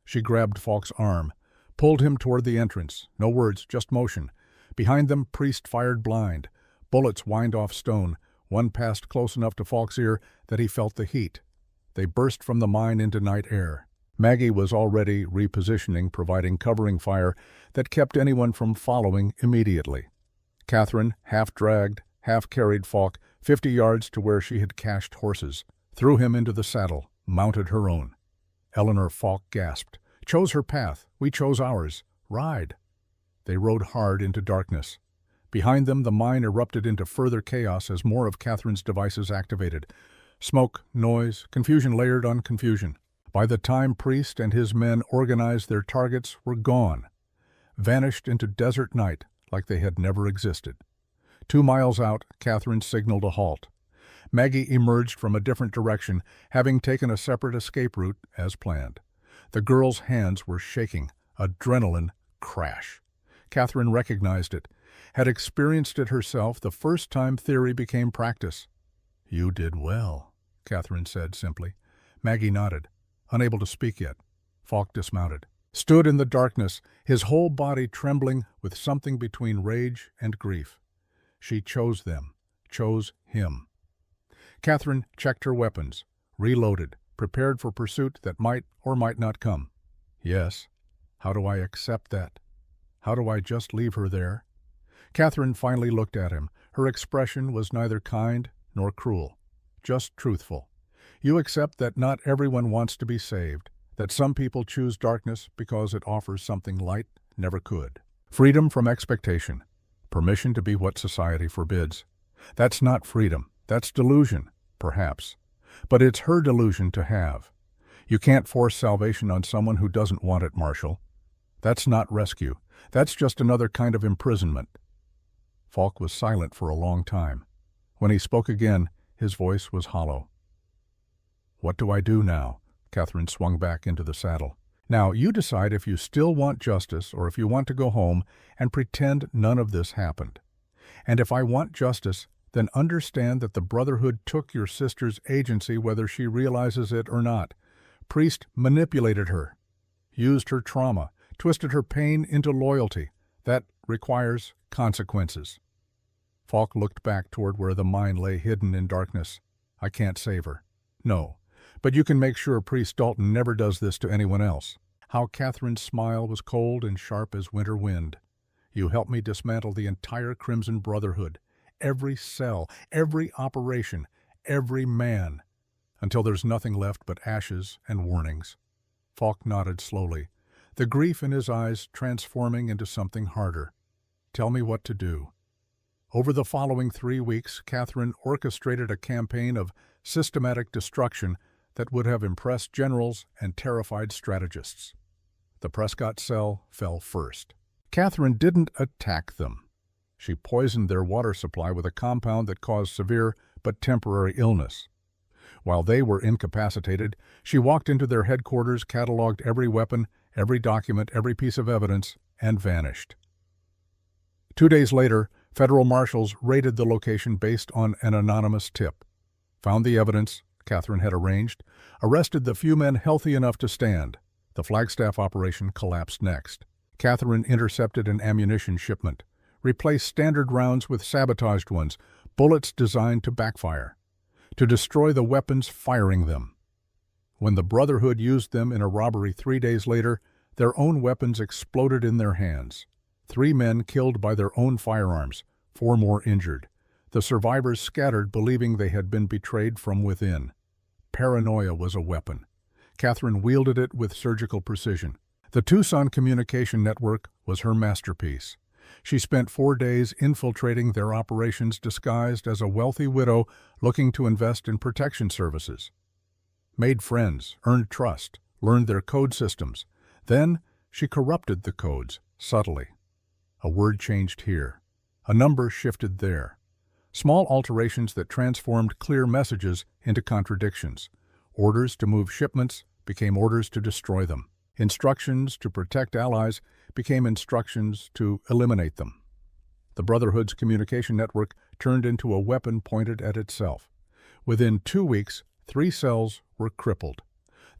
She grabbed Falk's arm, pulled him toward the entrance. No words, just motion. Behind them, Priest fired blind. Bullets whined off stone. One passed close enough to Falk's ear that he felt the heat. They burst from the mine into night air. Maggie was already repositioning, providing covering fire that kept anyone from following immediately. Catherine, half-dragged, half-carried Falk 50 yards to where she had cached horses, threw him into the saddle, mounted her own. Eleanor Falk gasped. Chose her path. We chose ours. Ride. They rode hard into darkness. Behind them, the mine erupted into further chaos as more of Catherine's devices activated. Smoke, noise, confusion layered on confusion. By the time Priest and his men organized, their targets were gone, vanished into desert night like they had never existed. 2 miles out, Catherine signaled a halt. Maggie emerged from a different direction, having taken a separate escape route as planned. The girl's hands were shaking. Adrenaline crash. Catherine recognized it, had experienced it herself the first time theory became practice. You did well, Catherine said simply. Maggie nodded, unable to speak yet. Falk dismounted, stood in the darkness, his whole body trembling with something between rage and grief. She chose them, chose him. Catherine checked her weapons, reloaded, prepared for pursuit that might or might not come. Yes. How do I accept that? How do I just leave her there? Catherine finally looked at him. Her expression was neither kind nor cruel, just truthful. You accept that not everyone wants to be saved, that some people choose darkness because it offers something light never could. Freedom from expectation, permission to be what society forbids. That's not freedom, that's delusion, perhaps. But it's her delusion to have. You can't force salvation on someone who doesn't want it, Marshall. That's not rescue. That's just another kind of imprisonment. Falk was silent for a long time. When he spoke again, his voice was hollow. What do I do now? Catherine swung back into the saddle. Now, you decide if you still want justice or if you want to go home and pretend none of this happened. And if I want justice, then understand that the Brotherhood took your sister's agency whether she realizes it or not. Priest manipulated her, used her trauma, twisted her pain into loyalty. That requires consequences. Falk looked back toward where the mine lay hidden in darkness. I can't save her. No, but you can make sure Priest Dalton never does this to anyone else. How Catherine's smile was cold and sharp as winter wind. You helped me dismantle the entire Crimson Brotherhood, every cell, every operation, every man, until there's nothing left but ashes and warnings. Falk nodded slowly, the grief in his eyes transforming into something harder. Tell me what to do. Over the following 3 weeks, Catherine orchestrated a campaign of systematic destruction that would have impressed generals and terrified strategists. The Prescott cell fell first. Catherine didn't attack them. She poisoned their water supply with a compound that caused severe but temporary illness. While they were incapacitated, she walked into their headquarters, cataloged every weapon, every document, every piece of evidence, and vanished. 2 days later, federal marshals raided the location based on an anonymous tip, found the evidence Catherine had arranged, arrested the few men healthy enough to stand. The Flagstaff operation collapsed next. Catherine intercepted an ammunition shipment, replaced standard rounds with sabotaged ones, bullets designed to backfire, to destroy the weapons firing them. When the Brotherhood used them in a robbery 3 days later, their own weapons exploded in their hands. 3 men killed by their own firearms, 4 more injured. The survivors scattered, believing they had been betrayed from within. Paranoia was a weapon. Catherine wielded it with surgical precision. The Tucson communication network was her masterpiece. She spent 4 days infiltrating their operations disguised as a wealthy widow looking to invest in protection services. Made friends, earned trust, learned their code systems. Then she corrupted the codes, subtly. A word changed here. A number shifted there. Small alterations that transformed clear messages into contradictions. Orders to move shipments became orders to destroy them. Instructions to protect allies became instructions to eliminate them. The Brotherhood's communication network turned into a weapon pointed at itself. Within 2 weeks, 3 cells were crippled.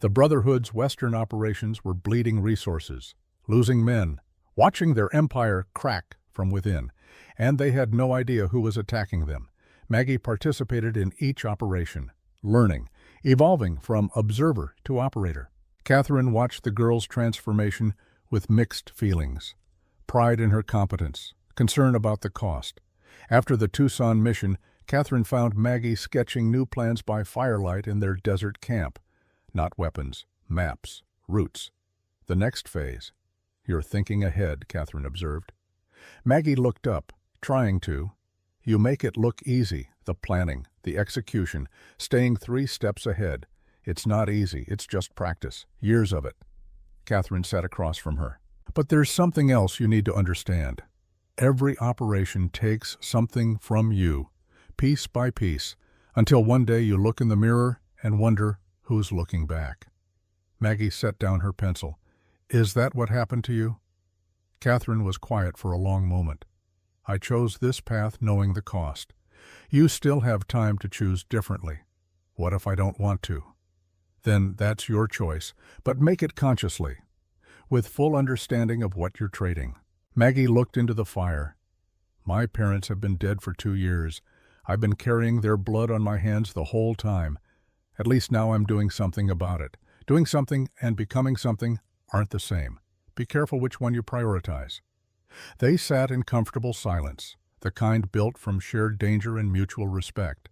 The Brotherhood's Western operations were bleeding resources, losing men, watching their empire crack from within, and they had no idea who was attacking them. Maggie participated in each operation, learning, evolving from observer to operator. Catherine watched the girl's transformation with mixed feelings. Pride in her competence, concern about the cost. After the Tucson mission, Catherine found Maggie sketching new plans by firelight in their desert camp. Not weapons, maps, routes. The next phase. You're thinking ahead, Catherine observed. Maggie looked up, trying to. You make it look easy, the planning, the execution, staying 3 steps ahead. It's not easy, it's just practice, years of it. Catherine sat across from her. But there's something else you need to understand. Every operation takes something from you, piece by piece, until one day you look in the mirror and wonder who's looking back. Maggie set down her pencil. Is that what happened to you? Catherine was quiet for a long moment. I chose this path knowing the cost. You still have time to choose differently. What if I don't want to? Then that's your choice, but make it consciously, with full understanding of what you're trading. Maggie looked into the fire. My parents have been dead for 2 years. I've been carrying their blood on my hands the whole time. At least now I'm doing something about it. Doing something and becoming something aren't the same. Be careful which one you prioritize. They sat in comfortable silence, the kind built from shared danger and mutual respect.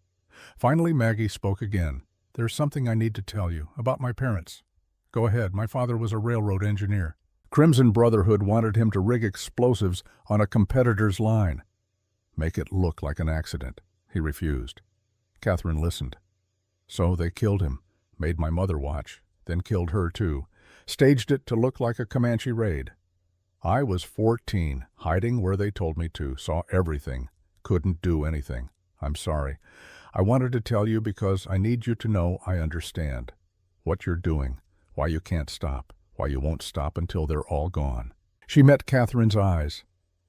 Finally, Maggie spoke again. "There's something I need to tell you about my parents." "Go ahead. My father was a railroad engineer. Crimson Brotherhood wanted him to rig explosives on a competitor's line." "Make it look like an accident." He refused. Catherine listened. "So they killed him, made my mother watch, then killed her too, staged it to look like a Comanche raid. I was 14, hiding where they told me to, saw everything, couldn't do anything. I'm sorry. I wanted to tell you because I need you to know I understand. What you're doing, why you can't stop, why you won't stop until they're all gone." She met Catherine's eyes.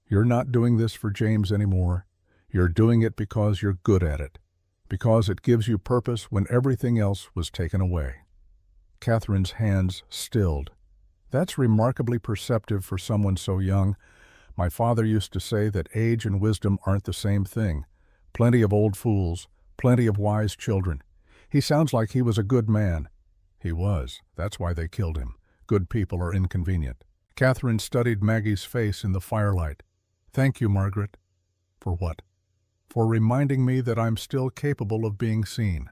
"You're not doing this for James anymore. You're doing it because you're good at it, because it gives you purpose when everything else was taken away." Catherine's hands stilled. "That's remarkably perceptive for someone so young. My father used to say that age and wisdom aren't the same thing. Plenty of old fools, plenty of wise children. He sounds like he was a good man." "He was. That's why they killed him. Good people are inconvenient." Catherine studied Maggie's face in the firelight. "Thank you, Margaret." "For what?" "For reminding me that I'm still capable of being seen."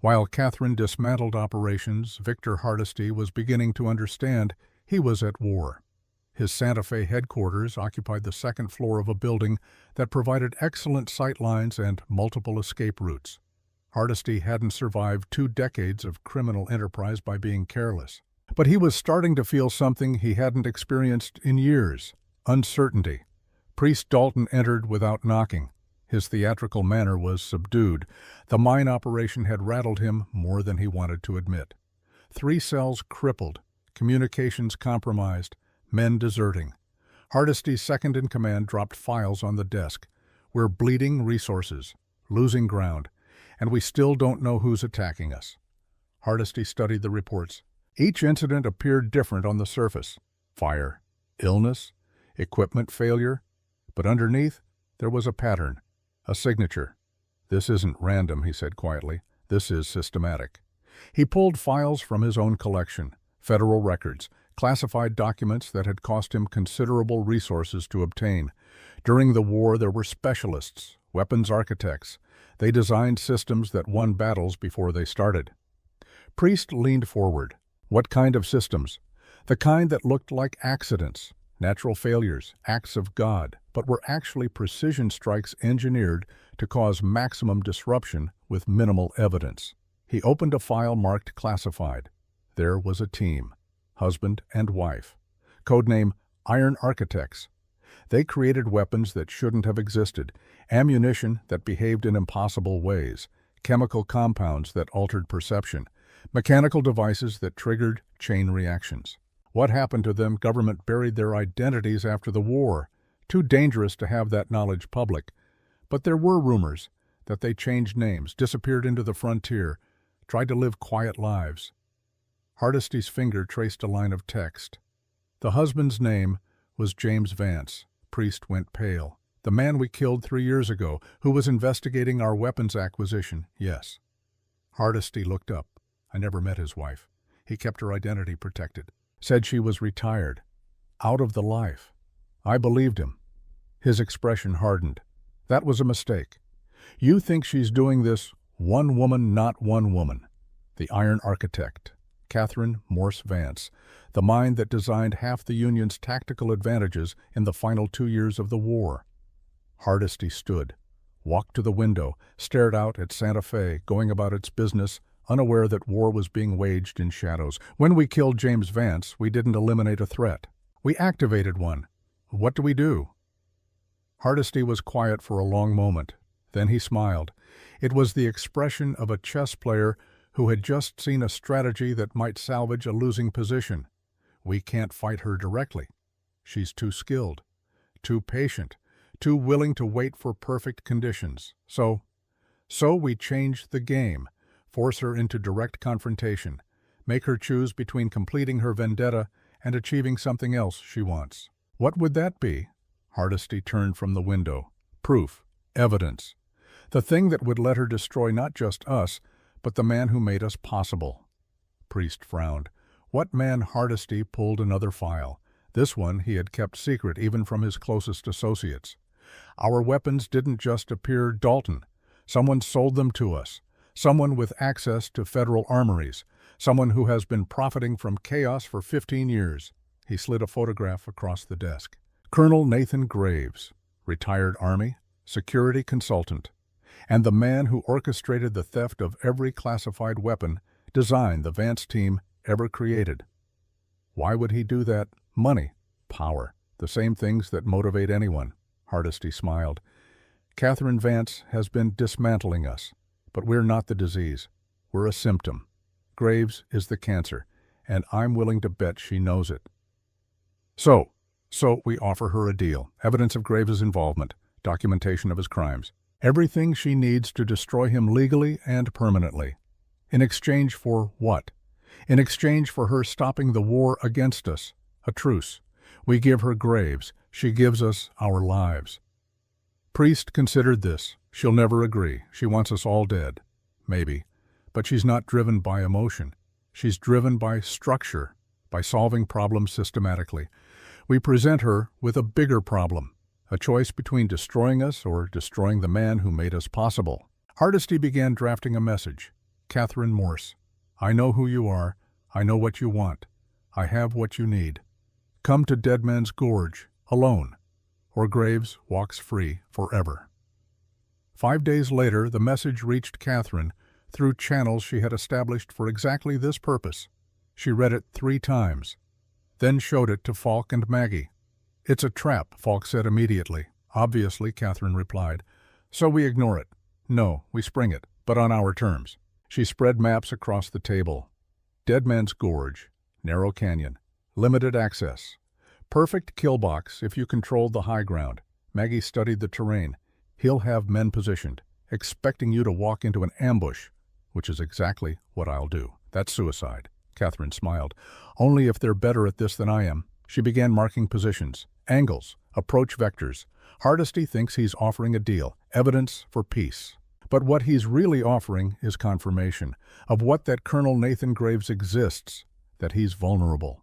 While Catherine dismantled operations, Victor Hardesty was beginning to understand he was at war. His Santa Fe headquarters occupied the second floor of a building that provided excellent sight lines and multiple escape routes. Hardesty hadn't survived 2 decades of criminal enterprise by being careless. But he was starting to feel something he hadn't experienced in years: uncertainty. Priest Dalton entered without knocking. His theatrical manner was subdued. The mine operation had rattled him more than he wanted to admit. 3 cells crippled, communications compromised, men deserting. Hardesty's second-in-command dropped files on the desk. "We're bleeding resources, losing ground, and we still don't know who's attacking us." Hardesty studied the reports. Each incident appeared different on the surface: fire, illness, equipment failure. But underneath, there was a pattern. A signature. "This isn't random," he said quietly. "This is systematic." He pulled files from his own collection, federal records, classified documents that had cost him considerable resources to obtain. During the war, there were specialists, weapons architects. They designed systems that won battles before they started. Priest leaned forward. "What kind of systems?" "The kind that looked like accidents, natural failures, acts of God, but were actually precision strikes engineered to cause maximum disruption with minimal evidence." He opened a file marked classified. There was a team, husband and wife. Codename Iron Architects. They created weapons that shouldn't have existed, ammunition that behaved in impossible ways, chemical compounds that altered perception, mechanical devices that triggered chain reactions. What happened to them? Government buried their identities after the war. Too dangerous to have that knowledge public. But there were rumors that they changed names, disappeared into the frontier, tried to live quiet lives. Hardesty's finger traced a line of text. The husband's name was James Vance. Priest went pale. "The man we killed 3 years ago, who was investigating our weapons acquisition, yes." Hardesty looked up. "I never met his wife. He kept her identity protected. Said she was retired. Out of the life." I believed him. His expression hardened. "That was a mistake. You think she's doing this one woman, not one woman. The Iron Architect, Catherine Morse Vance, the mind that designed half the Union's tactical advantages in the final 2 years of the war." Hardesty stood, walked to the window, stared out at Santa Fe, going about its business, unaware that war was being waged in shadows. "When we killed James Vance, we didn't eliminate a threat. We activated one. What do we do?" Hardesty was quiet for a long moment. Then he smiled. It was the expression of a chess player who had just seen a strategy that might salvage a losing position. "We can't fight her directly. She's too skilled, too patient, too willing to wait for perfect conditions. So we change the game. Force her into direct confrontation, make her choose between completing her vendetta and achieving something else she wants." "What would that be?" Hardesty turned from the window. "Proof, evidence. The thing that would let her destroy not just us, but the man who made us possible." Priest frowned. "What man?" Hardesty pulled another file. This one he had kept secret even from his closest associates. Our weapons didn't just appear Dalton. Someone sold them to us. Someone with access to federal armories. Someone who has been profiting from chaos for 15 years. He slid a photograph across the desk. Colonel Nathan Graves, retired Army, security consultant, and the man who orchestrated the theft of every classified weapon designed the Vance team ever created. Why would he do that? Money, power, the same things that motivate anyone. Hardesty smiled. Catherine Vance has been dismantling us, but we're not the disease. We're a symptom. Graves is the cancer, and I'm willing to bet she knows it. So we offer her a deal. Evidence of Graves' involvement, documentation of his crimes. Everything she needs to destroy him legally and permanently. In exchange for what? In exchange for her stopping the war against us. A truce. We give her Graves. She gives us our lives. Priest considered this. She'll never agree. She wants us all dead. Maybe. But she's not driven by emotion. She's driven by structure, by solving problems systematically. We present her with a bigger problem, a choice between destroying us or destroying the man who made us possible. Hardesty began drafting a message. Catherine Morse, I know who you are. I know what you want. I have what you need. Come to Dead Man's Gorge, alone, or Graves walks free forever. 5 days later, the message reached Catherine through channels she had established for exactly this purpose. She read it 3 times, then showed it to Falk and Maggie. It's a trap, Falk said immediately. Obviously, Catherine replied. So we ignore it. No, we spring it, but on our terms. She spread maps across the table. Dead Man's Gorge, narrow canyon, limited access. Perfect kill box if you controlled the high ground. Maggie studied the terrain. He'll have men positioned, expecting you to walk into an ambush, which is exactly what I'll do. That's suicide. Catherine smiled. Only if they're better at this than I am. She began marking positions, angles, approach vectors. Hardesty thinks he's offering a deal, evidence for peace. But what he's really offering is confirmation of what that Colonel Nathan Graves exists, that he's vulnerable,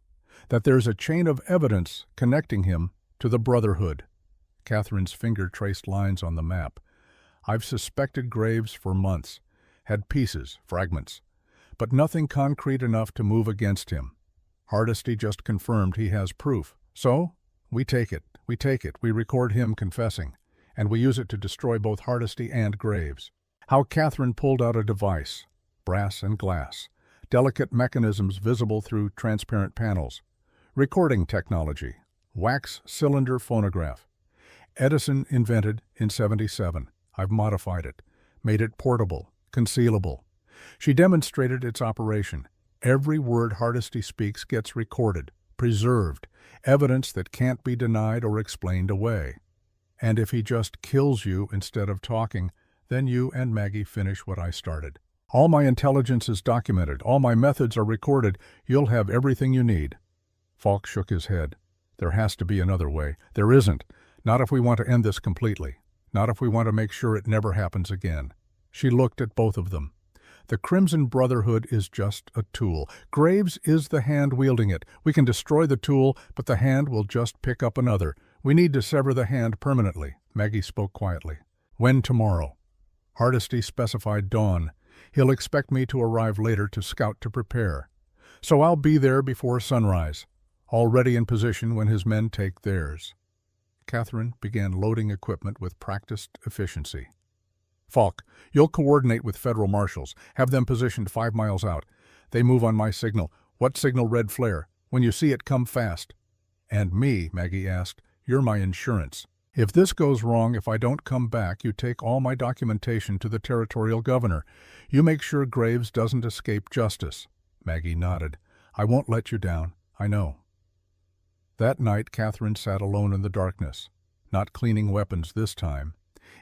that there's a chain of evidence connecting him to the Brotherhood. Catherine's finger traced lines on the map. I've suspected Graves for months, had pieces, fragments, but nothing concrete enough to move against him. Hardesty just confirmed he has proof. So, we take it. We record him confessing, and we use it to destroy both Hardesty and Graves. How Catherine pulled out a device, brass and glass, delicate mechanisms visible through transparent panels, recording technology, wax cylinder phonograph. Edison invented in '77. I've modified it, made it portable, concealable. She demonstrated its operation. Every word Hardesty speaks gets recorded, preserved, evidence that can't be denied or explained away. And if he just kills you instead of talking, then you and Maggie finish what I started. All my intelligence is documented. All my methods are recorded. You'll have everything you need. Falk shook his head. There has to be another way. There isn't. Not if we want to end this completely. Not if we want to make sure it never happens again. She looked at both of them. The Crimson Brotherhood is just a tool. Graves is the hand wielding it. We can destroy the tool, but the hand will just pick up another. We need to sever the hand permanently. Maggie spoke quietly. When tomorrow? Hardesty specified dawn. He'll expect me to arrive later to scout to prepare. So I'll be there before sunrise, already in position when his men take theirs. Catherine began loading equipment with practiced efficiency. Falk, you'll coordinate with federal marshals. Have them positioned 5 miles out. They move on my signal. What signal? Red flare. When you see it, come fast. And me, Maggie asked. You're my insurance. If this goes wrong, if I don't come back, you take all my documentation to the territorial governor. You make sure Graves doesn't escape justice. Maggie nodded. I won't let you down. I know. That night, Catherine sat alone in the darkness, not cleaning weapons this time.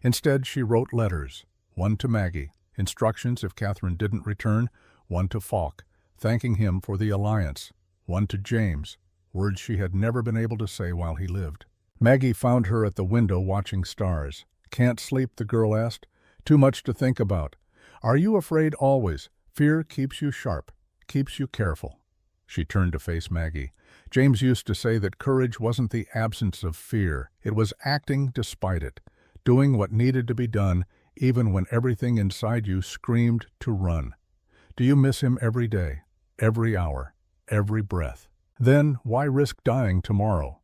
Instead, she wrote letters, one to Maggie, instructions if Catherine didn't return, one to Falk, thanking him for the alliance, one to James, words she had never been able to say while he lived. Maggie found her at the window watching stars. Can't sleep, the girl asked. Too much to think about. Are you afraid always? Fear keeps you sharp, keeps you careful. She turned to face Maggie. James used to say that courage wasn't the absence of fear. It was acting despite it, doing what needed to be done even when everything inside you screamed to run. Do you miss him every day, every hour, every breath? Then why risk dying tomorrow?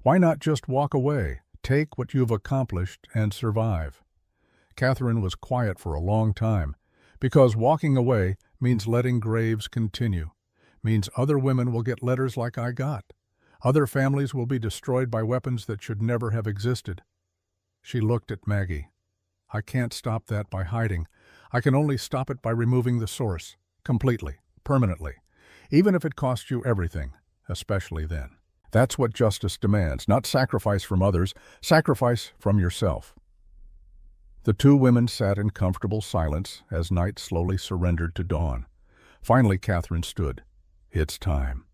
Why not just walk away, take what you've accomplished, and survive? Catherine was quiet for a long time, because walking away means letting graves continue, means other women will get letters like I got. Other families will be destroyed by weapons that should never have existed. She looked at Maggie. I can't stop that by hiding. I can only stop it by removing the source, completely, permanently, even if it costs you everything, especially then. That's what justice demands, not sacrifice from others, sacrifice from yourself. The two women sat in comfortable silence as night slowly surrendered to dawn. Finally, Catherine stood. It's time.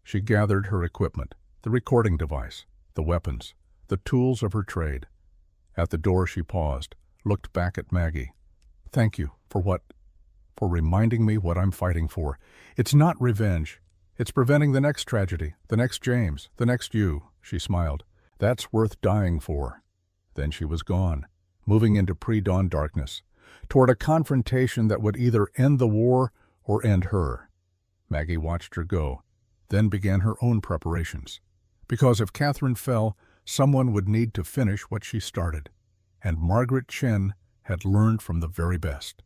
She gathered her equipment, the recording device, the weapons, the tools of her trade. At the door she paused, looked back at Maggie. Thank you for what? For reminding me what I'm fighting for. It's not revenge. It's preventing the next tragedy, the next James, the next you, she smiled. That's worth dying for. Then she was gone, moving into pre-dawn darkness, toward a confrontation that would either end the war or end her. Maggie watched her go, then began her own preparations. Because if Catherine fell, someone would need to finish what she started, and Margaret Chen had learned from the very best.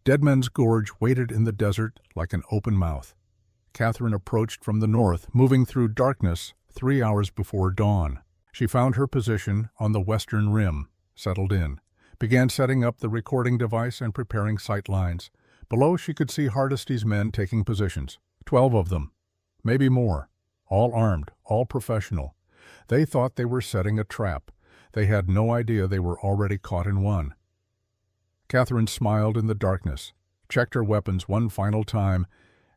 Deadman's Gorge waited in the desert like an open mouth. Catherine approached from the north, moving through darkness 3 hours before dawn. She found her position on the western rim, settled in, began setting up the recording device and preparing sight lines. Below she could see Hardesty's men taking positions, 12 of them, maybe more, all armed, all professional. They thought they were setting a trap. They had no idea they were already caught in one. Catherine smiled in the darkness, checked her weapons one final time,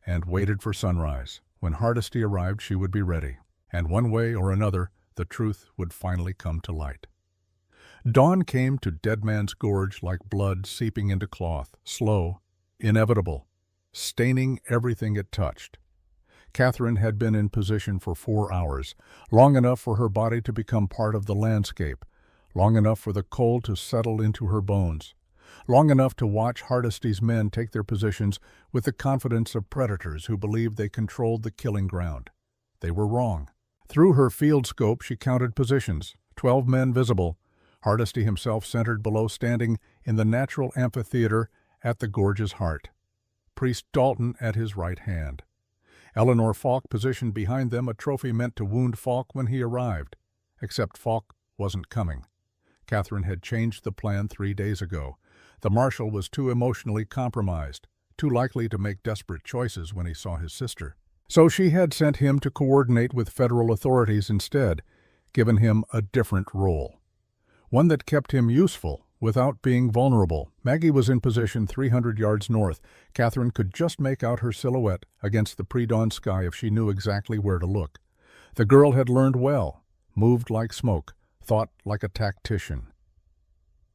and waited for sunrise. When Hardesty arrived, she would be ready, and one way or another, the truth would finally come to light. Dawn came to Deadman's Gorge like blood seeping into cloth, slow, inevitable, staining everything it touched. Catherine had been in position for 4 hours, long enough for her body to become part of the landscape, long enough for the cold to settle into her bones, long enough to watch Hardesty's men take their positions with the confidence of predators who believed they controlled the killing ground. They were wrong. Through her field scope she counted positions, 12 men visible, Hardesty himself centered below, standing in the natural amphitheater at the gorge's heart. Priest Dalton at his right hand. Eleanor Falk positioned behind them, a trophy meant to wound Falk when he arrived. Except Falk wasn't coming. Catherine had changed the plan 3 days ago. The marshal was too emotionally compromised, too likely to make desperate choices when he saw his sister. So she had sent him to coordinate with federal authorities instead, given him a different role. One that kept him useful without being vulnerable. Maggie was in position 300 yards north. Catherine could just make out her silhouette against the pre-dawn sky if she knew exactly where to look. The girl had learned well, moved like smoke, thought like a tactician.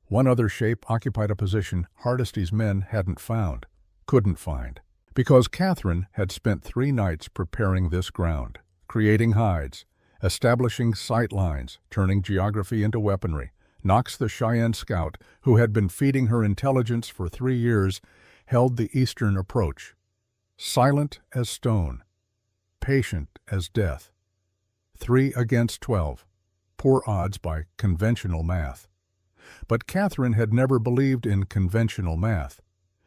One other shape occupied a position Hardesty's men hadn't found, couldn't find, because Catherine had spent 3 nights preparing this ground, creating hides, establishing sight lines, turning geography into weaponry. Knox the Cheyenne scout, who had been feeding her intelligence for 3 years, held the eastern approach. Silent as stone, patient as death. 3 against 12. Poor odds by conventional math. But Catherine had never believed in conventional math.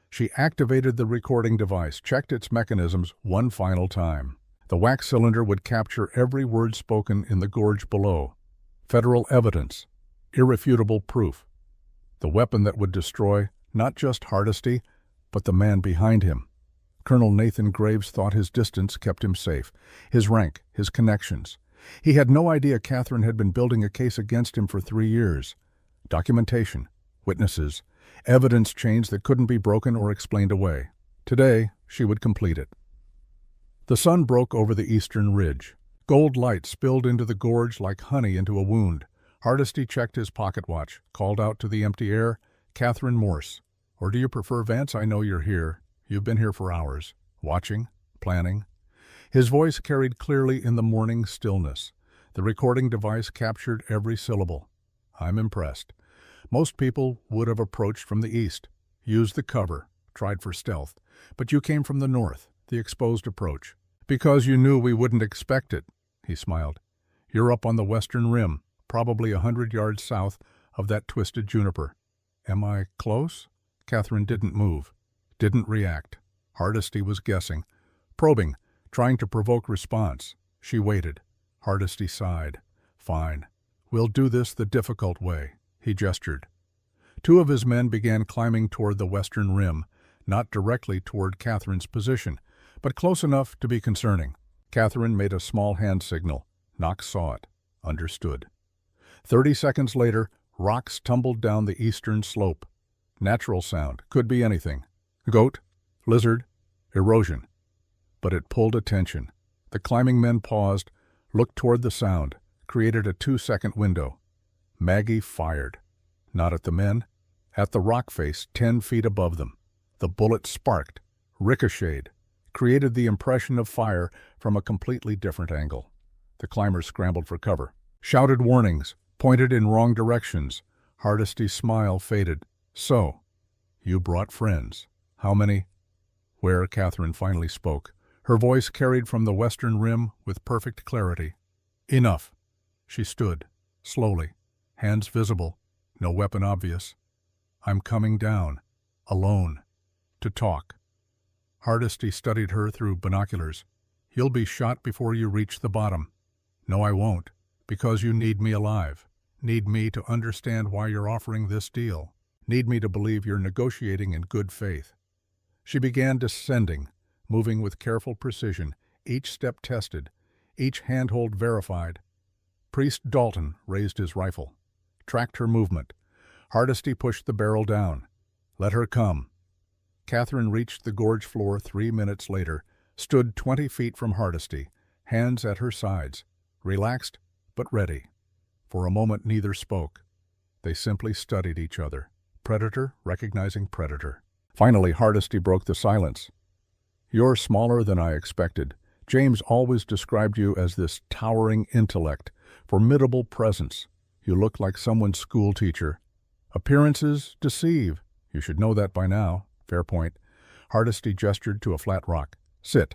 She activated the recording device, checked its mechanisms one final time. The wax cylinder would capture every word spoken in the gorge below. Federal evidence. Irrefutable proof. The weapon that would destroy not just Hardesty, but the man behind him. Colonel Nathan Graves thought his distance kept him safe, his rank, his connections. He had no idea Catherine had been building a case against him for 3 years. Documentation, witnesses, evidence chains that couldn't be broken or explained away. Today, she would complete it. The sun broke over the eastern ridge. Gold light spilled into the gorge like honey into a wound. Hardesty checked his pocket watch, called out to the empty air, Catherine Morse. Or do you prefer Vance? I know you're here. You've been here for hours. Watching, planning. His voice carried clearly in the morning stillness. The recording device captured every syllable. "I'm impressed. Most people would have approached from the east, used the cover, tried for stealth. But you came from the north, the exposed approach. Because you knew we wouldn't expect it," he smiled. "You're up on the western rim, probably 100 yards south of that twisted juniper." "Am I close?" Catherine didn't move, didn't react. Hardesty was guessing, probing, trying to provoke response. She waited. Hardesty sighed. "Fine. We'll do this the difficult way." He gestured. Two of his men began climbing toward the western rim, not directly toward Catherine's position, but close enough to be concerning. Catherine made a small hand signal. Knox saw it, understood. 30 seconds later, rocks tumbled down the eastern slope. Natural sound, could be anything. Goat, lizard, erosion. But it pulled attention. The climbing men paused, looked toward the sound, created a 2-second window. Maggie fired. Not at the men, at the rock face 10 feet above them. The bullet sparked, ricocheted, created the impression of fire from a completely different angle. The climbers scrambled for cover, shouted warnings, pointed in wrong directions. Hardesty's smile faded. "So, you brought friends. How many?" "Where?" Catherine finally spoke. Her voice carried from the western rim with perfect clarity. "Enough." She stood, slowly, hands visible, no weapon obvious. "I'm coming down, alone, to talk." Hardesty studied her through binoculars. "You'll be shot before you reach the bottom." "No, I won't, because you need me alive. Need me to understand why you're offering this deal. Need me to believe you're negotiating in good faith." She began descending, moving with careful precision, each step tested, each handhold verified. Priest Dalton raised his rifle, tracked her movement. Hardesty pushed the barrel down. "Let her come." Catherine reached the gorge floor 3 minutes later, stood 20 feet from Hardesty, hands at her sides, relaxed but ready. For a moment neither spoke. They simply studied each other, predator recognizing predator. Finally Hardesty broke the silence. "You're smaller than I expected. James always described you as this towering intellect, formidable presence. You look like someone's school teacher. Appearances deceive. You should know that by now." "Fair point." Hardesty gestured to a flat rock. "Sit.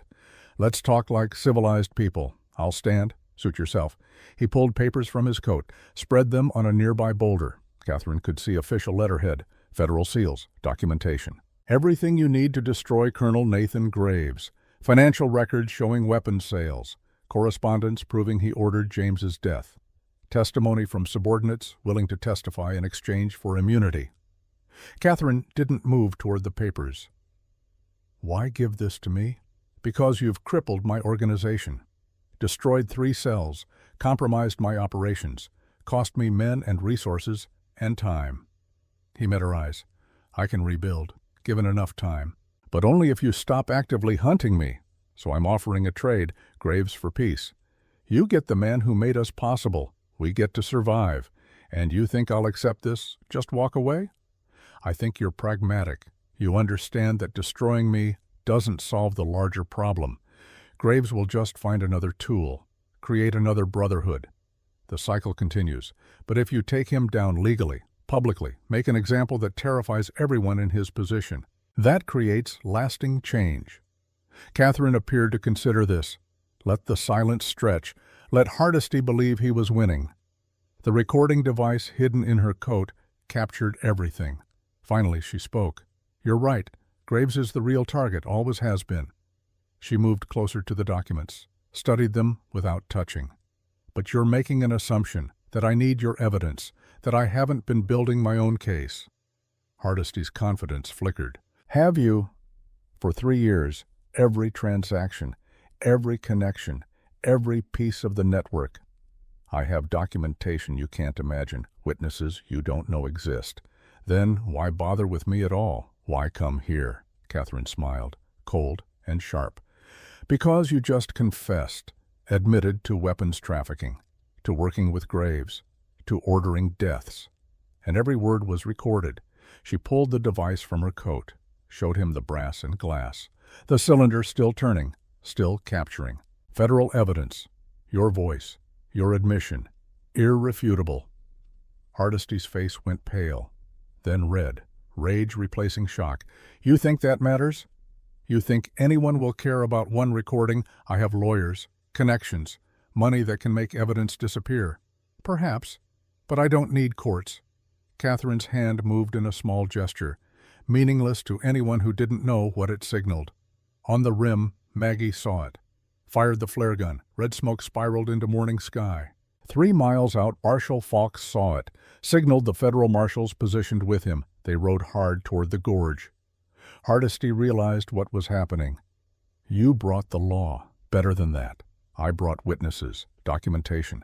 Let's talk like civilized people. I'll stand. Suit yourself." He pulled papers from his coat, spread them on a nearby boulder. Catherine could see official letterhead, federal seals, documentation. "Everything you need to destroy Colonel Nathan Graves. Financial records showing weapons sales. Correspondence proving he ordered James's death. Testimony from subordinates willing to testify in exchange for immunity." Catherine didn't move toward the papers. "Why give this to me?" "Because you've crippled my organization. Destroyed 3 cells, compromised my operations, cost me men and resources and time." He met her eyes. "I can rebuild, given enough time. But only if you stop actively hunting me. So I'm offering a trade, Graves for peace. You get the man who made us possible. We get to survive. And you think I'll accept this, just walk away? I think you're pragmatic. You understand that destroying me doesn't solve the larger problem. Graves will just find another tool, create another brotherhood. The cycle continues. But if you take him down legally, publicly, make an example that terrifies everyone in his position, that creates lasting change." Catherine appeared to consider this. Let the silence stretch. Let Hardesty believe he was winning. The recording device hidden in her coat captured everything. Finally she spoke. "You're right. Graves is the real target, always has been." She moved closer to the documents, studied them without touching. "But you're making an assumption that I need your evidence, that I haven't been building my own case." Hardesty's confidence flickered. "Have you?" "For 3 years, every transaction, every connection, every piece of the network. I have documentation you can't imagine, witnesses you don't know exist. Then why bother with me at all? Why come here?" Catherine smiled, cold and sharp. "Because you just confessed, admitted to weapons trafficking, to working with Graves, to ordering deaths." And every word was recorded. She pulled the device from her coat, showed him the brass and glass, the cylinder still turning, still capturing. Federal evidence. Your voice. Your admission. Irrefutable. Hardesty's face went pale, then red, rage replacing shock. You think that matters? You think anyone will care about one recording? I have lawyers, connections, money that can make evidence disappear. Perhaps, but I don't need courts. Catherine's hand moved in a small gesture, meaningless to anyone who didn't know what it signaled. On the rim, Maggie saw it. Fired the flare gun. Red smoke spiraled into morning sky. 3 miles out, Marshal Falk saw it, signaled the federal marshals positioned with him. They rode hard toward the gorge. Hardesty realized what was happening. You brought the law. Better than that. I brought witnesses, documentation.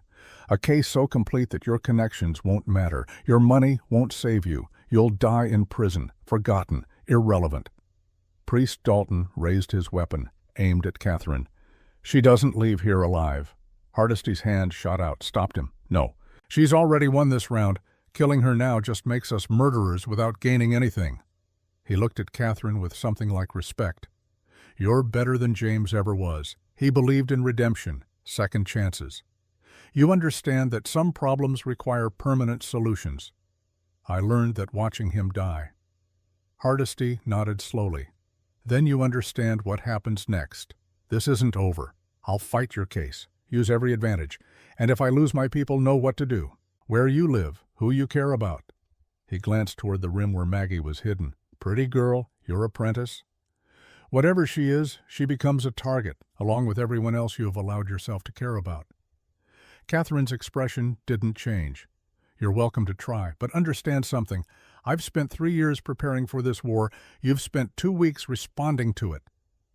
A case so complete that your connections won't matter. Your money won't save you. You'll die in prison, forgotten, irrelevant. Priest Dalton raised his weapon, aimed at Catherine. She doesn't leave here alive. Hardesty's hand shot out, stopped him. No, she's already won this round. Killing her now just makes us murderers without gaining anything. He looked at Catherine with something like respect. You're better than James ever was. He believed in redemption, second chances. You understand that some problems require permanent solutions. I learned that watching him die. Hardesty nodded slowly. Then you understand what happens next. This isn't over. I'll fight your case, use every advantage, and if I lose my people, know what to do, where you live, who you care about. He glanced toward the rim where Maggie was hidden. Pretty girl, your apprentice. Whatever she is, she becomes a target, along with everyone else you have allowed yourself to care about. Catherine's expression didn't change. You're welcome to try, but understand something. I've spent 3 years preparing for this war. You've spent 2 weeks responding to it.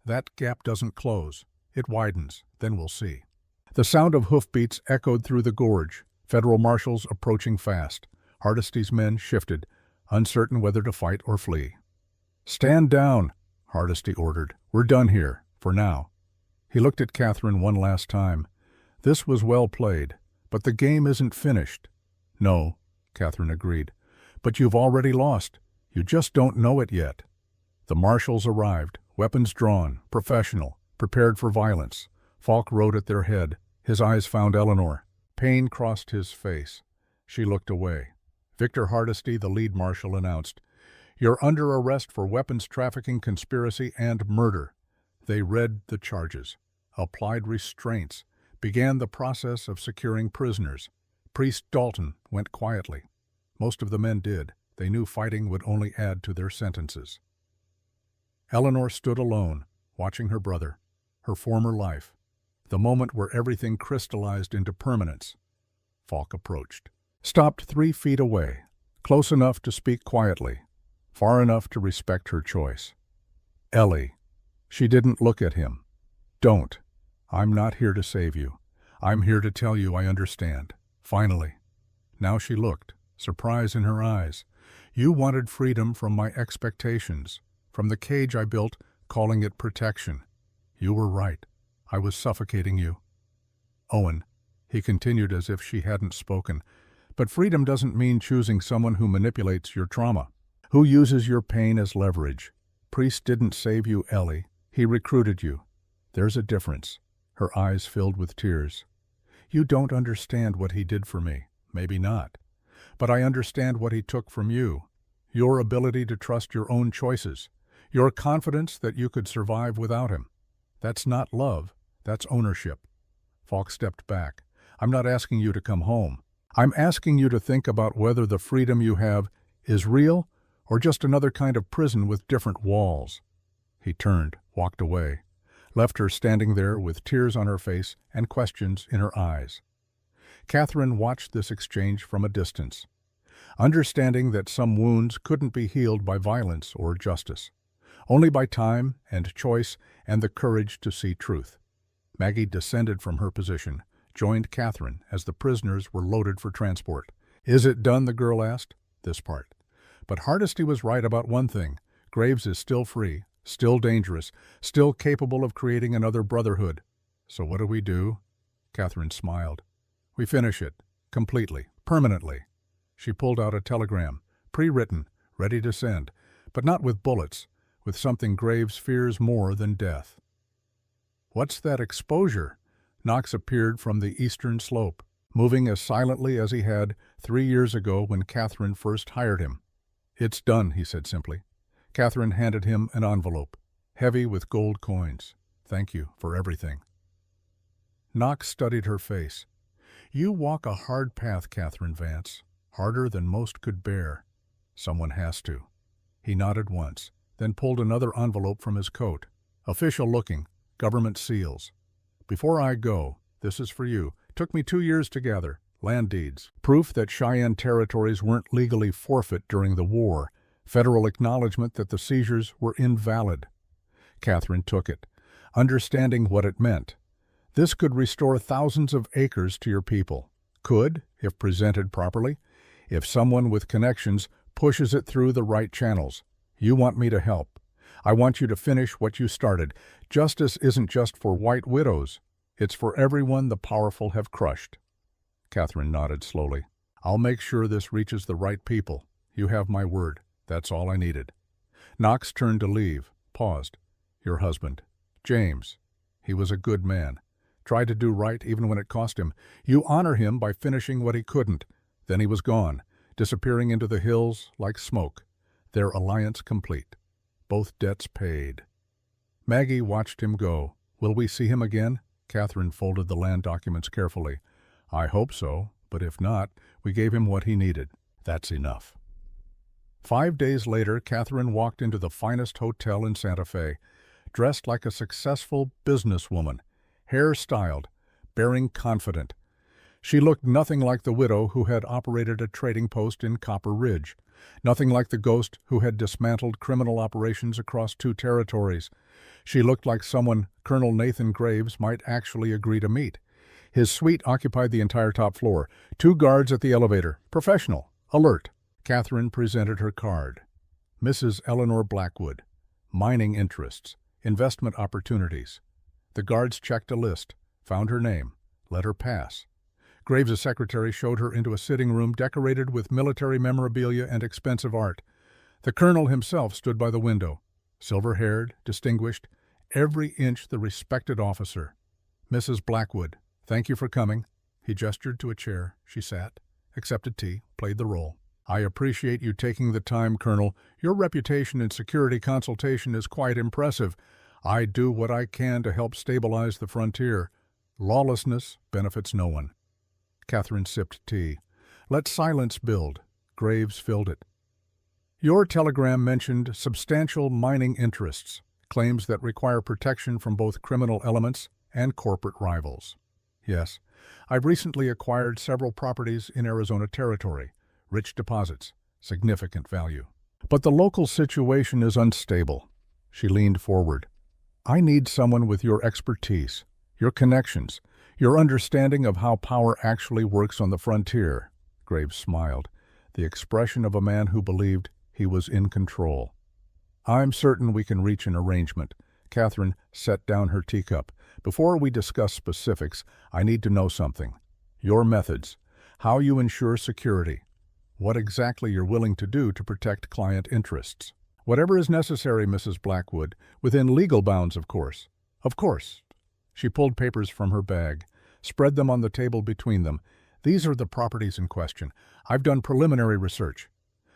That gap doesn't close. It widens. Then we'll see. The sound of hoofbeats echoed through the gorge, federal marshals approaching fast. Hardesty's men shifted, uncertain whether to fight or flee. Stand down, Hardesty ordered. We're done here, for now. He looked at Catherine one last time. This was well played, but the game isn't finished. No, Catherine agreed. But you've already lost. You just don't know it yet. The marshals arrived, weapons drawn, professional, prepared for violence. Falk rode at their head. His eyes found Eleanor. Pain crossed his face. She looked away. Victor Hardesty, the lead marshal, announced, You're under arrest for weapons trafficking, conspiracy, and murder. They read the charges, applied restraints, began the process of securing prisoners. Priest Dalton went quietly. Most of the men did. They knew fighting would only add to their sentences. Eleanor stood alone, watching her brother, her former life, the moment where everything crystallized into permanence. Falk approached. Stopped 3 feet away, close enough to speak quietly, far enough to respect her choice. Ellie. She didn't look at him. Don't. I'm not here to save you. I'm here to tell you I understand. Finally. Now she looked, surprise in her eyes. You wanted freedom from my expectations, from the cage I built, calling it protection. You were right. I was suffocating you. Owen, he continued as if she hadn't spoken, but freedom doesn't mean choosing someone who manipulates your trauma, who uses your pain as leverage. Priest didn't save you, Ellie. He recruited you. There's a difference. Her eyes filled with tears. You don't understand what he did for me. Maybe not. But I understand what he took from you. Your ability to trust your own choices. Your confidence that you could survive without him. That's not love. That's ownership. Falk stepped back. I'm not asking you to come home. I'm asking you to think about whether the freedom you have is real or just another kind of prison with different walls. He turned, walked away, left her standing there with tears on her face and questions in her eyes. Catherine watched this exchange from a distance, understanding that some wounds couldn't be healed by violence or justice, only by time and choice and the courage to see truth. Maggie descended from her position, joined Catherine as the prisoners were loaded for transport. Is it done? The girl asked. This part. But Hardesty was right about one thing. Graves is still free, still dangerous, still capable of creating another Brotherhood. So what do we do? Catherine smiled. We finish it. Completely. Permanently. She pulled out a telegram, pre-written, ready to send, but not with bullets, with something Graves fears more than death. What's that exposure? Knox appeared from the eastern slope, moving as silently as he had 3 years ago when Catherine first hired him. "It's done," he said simply. Catherine handed him an envelope, heavy with gold coins. "Thank you for everything." Knox studied her face. "You walk a hard path, Catherine Vance, harder than most could bear. Someone has to." He nodded once, then pulled another envelope from his coat. "Official-looking, government seals. Before I go, this is for you. Took me 2 years to gather. Land deeds. Proof that Cheyenne territories weren't legally forfeit during the war. Federal acknowledgement that the seizures were invalid." Catherine took it, understanding what it meant. This could restore thousands of acres to your people. Could, if presented properly, if someone with connections pushes it through the right channels. You want me to help. I want you to finish what you started. Justice isn't just for white widows. It's for everyone the powerful have crushed. Catherine nodded slowly. "I'll make sure this reaches the right people. You have my word. That's all I needed." Knox turned to leave, paused. "Your husband, James. He was a good man. Tried to do right even when it cost him. You honor him by finishing what he couldn't. Then he was gone, disappearing into the hills like smoke. Their alliance complete. Both debts paid." Maggie watched him go. "Will we see him again?" Catherine folded the land documents carefully. "I hope so, but if not, we gave him what he needed. That's enough." 5 days later, Catherine walked into the finest hotel in Santa Fe, dressed like a successful businesswoman, hair styled, bearing confident. She looked nothing like the widow who had operated a trading post in Copper Ridge, nothing like the ghost who had dismantled criminal operations across 2 territories. She looked like someone Colonel Nathan Graves might actually agree to meet. His suite occupied the entire top floor. 2 guards at the elevator. Professional. Alert. Catherine presented her card. Mrs. Eleanor Blackwood. Mining interests. Investment opportunities. The guards checked a list, found her name, let her pass. Graves' secretary showed her into a sitting room decorated with military memorabilia and expensive art. The colonel himself stood by the window, silver-haired, distinguished, every inch the respected officer. "Mrs. Blackwood, thank you for coming." He gestured to a chair. She sat, accepted tea, played the role. "I appreciate you taking the time, Colonel. Your reputation in security consultation is quite impressive. I do what I can to help stabilize the frontier. Lawlessness benefits no one." Catherine sipped tea. "Let silence build." Graves filled it. "Your telegram mentioned substantial mining interests, claims that require protection from both criminal elements and corporate rivals." "Yes. I've recently acquired several properties in Arizona Territory. Rich deposits, significant value. But the local situation is unstable." She leaned forward. "I need someone with your expertise, your connections, your understanding of how power actually works on the frontier." Graves smiled, the expression of a man who believed he was in control. "I'm certain we can reach an arrangement." Catherine set down her teacup. "Before we discuss specifics, I need to know something. Your methods, how you ensure security, what exactly you're willing to do to protect client interests." "Whatever is necessary, Mrs. Blackwood, within legal bounds, of course." "Of course." She pulled papers from her bag, spread them on the table between them. "These are the properties in question. I've done preliminary research.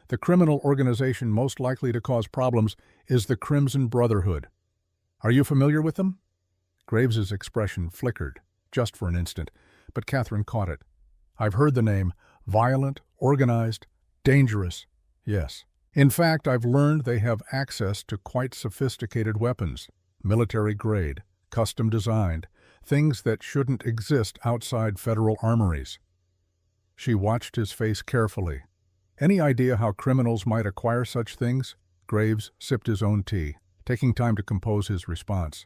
The criminal organization most likely to cause problems is the Crimson Brotherhood. Are you familiar with them?" Graves's expression flickered, just for an instant, but Catherine caught it. "I've heard the name. Violent, organized, dangerous. Yes. In fact, I've learned they have access to quite sophisticated weapons, military grade, custom designed, things that shouldn't exist outside federal armories." She watched his face carefully. "Any idea how criminals might acquire such things?" Graves sipped his own tea, taking time to compose his response.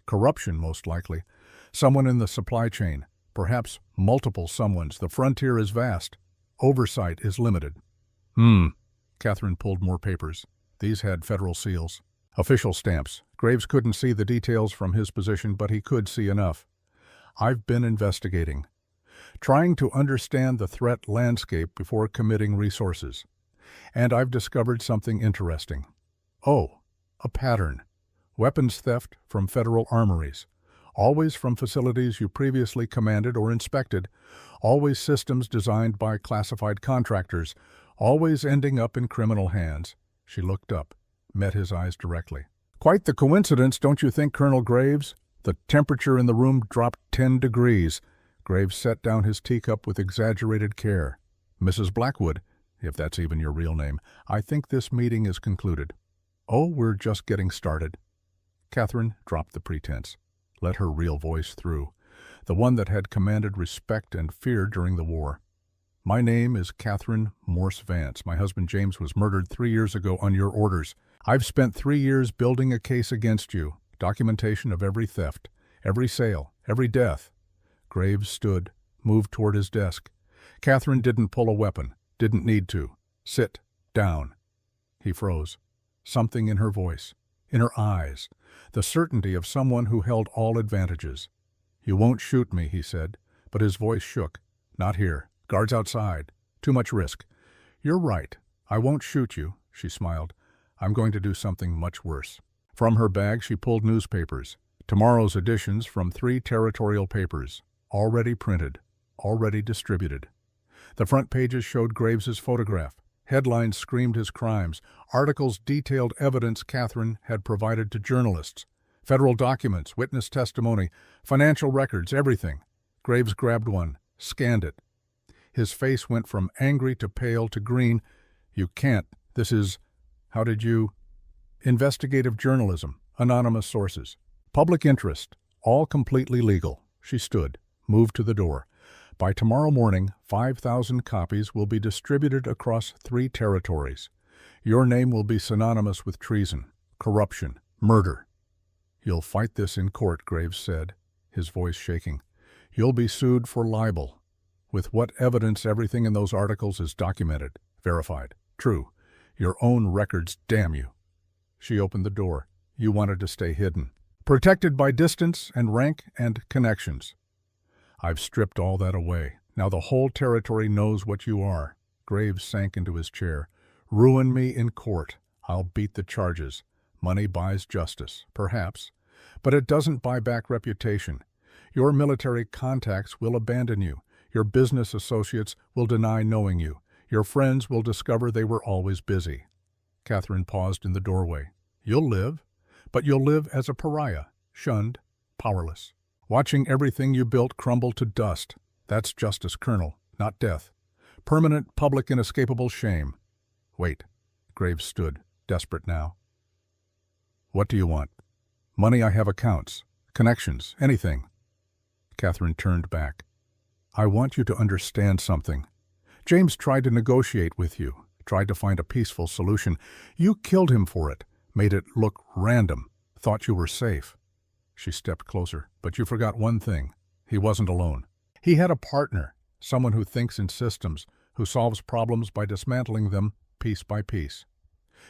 "Corruption, most likely. Someone in the supply chain. Perhaps multiple someones. The frontier is vast. Oversight is limited." Catherine pulled more papers. These had federal seals. Official stamps. Graves couldn't see the details from his position, but he could see enough. "I've been investigating, trying to understand the threat landscape before committing resources. And I've discovered something interesting. Oh, a pattern. Weapons theft from federal armories. always from facilities you previously commanded or inspected, always systems designed by classified contractors, always ending up in criminal hands. She looked up, met his eyes directly. "Quite the coincidence, don't you think, Colonel Graves?" The temperature in the room dropped 10 degrees. Graves set down his teacup with exaggerated care. "Mrs. Blackwood, if that's even your real name, I think this meeting is concluded." "Oh, we're just getting started." Catherine dropped the pretense. Let her real voice through, the one that had commanded respect and fear during the war. "My name is Catherine Morse Vance. My husband James was murdered 3 years ago on your orders. I've spent 3 years building a case against you, documentation of every theft, every sale, every death." Graves stood, moved toward his desk. Catherine didn't pull a weapon, didn't need to. "Sit down." He froze. Something in her voice, in her eyes, the certainty of someone who held all advantages. "You won't shoot me," he said, but his voice shook. "Not here. Guards outside. Too much risk." "You're right. I won't shoot you," she smiled. "I'm going to do something much worse." From her bag she pulled newspapers. Tomorrow's editions from 3 territorial papers, already printed, already distributed. The front pages showed Graves's photograph. Headlines screamed his crimes. Articles detailed evidence Catherine had provided to journalists. Federal documents, witness testimony, financial records, everything. Graves grabbed one, scanned it. His face went from angry to pale to green. "You can't. This is... How did you... Investigative journalism, anonymous sources. Public interest, all completely legal." She stood, moved to the door. "By tomorrow morning, 5,000 copies will be distributed across 3 territories. Your name will be synonymous with treason, corruption, murder." "You'll fight this in court," Graves said, his voice shaking. "You'll be sued for libel. With what evidence everything in those articles is documented, verified, true. Your own records, damn you." She opened the door. "You wanted to stay hidden. Protected by distance and rank and connections. I've stripped all that away. Now the whole territory knows what you are." Graves sank into his chair. "Ruin me in court. I'll beat the charges. Money buys justice, perhaps. But it doesn't buy back reputation. Your military contacts will abandon you. Your business associates will deny knowing you. Your friends will discover they were always busy." Catherine paused in the doorway. "You'll live, but you'll live as a pariah, shunned, powerless. Watching everything you built crumble to dust. That's justice, Colonel, not death. Permanent, public, inescapable shame." "Wait." Graves stood, desperate now. "What do you want?" "Money. I have accounts, connections, anything." Catherine turned back. "I want you to understand something. James tried to negotiate with you, tried to find a peaceful solution. You killed him for it, made it look random, thought you were safe." She stepped closer. "But you forgot one thing. He wasn't alone. He had a partner, someone who thinks in systems, who solves problems by dismantling them piece by piece.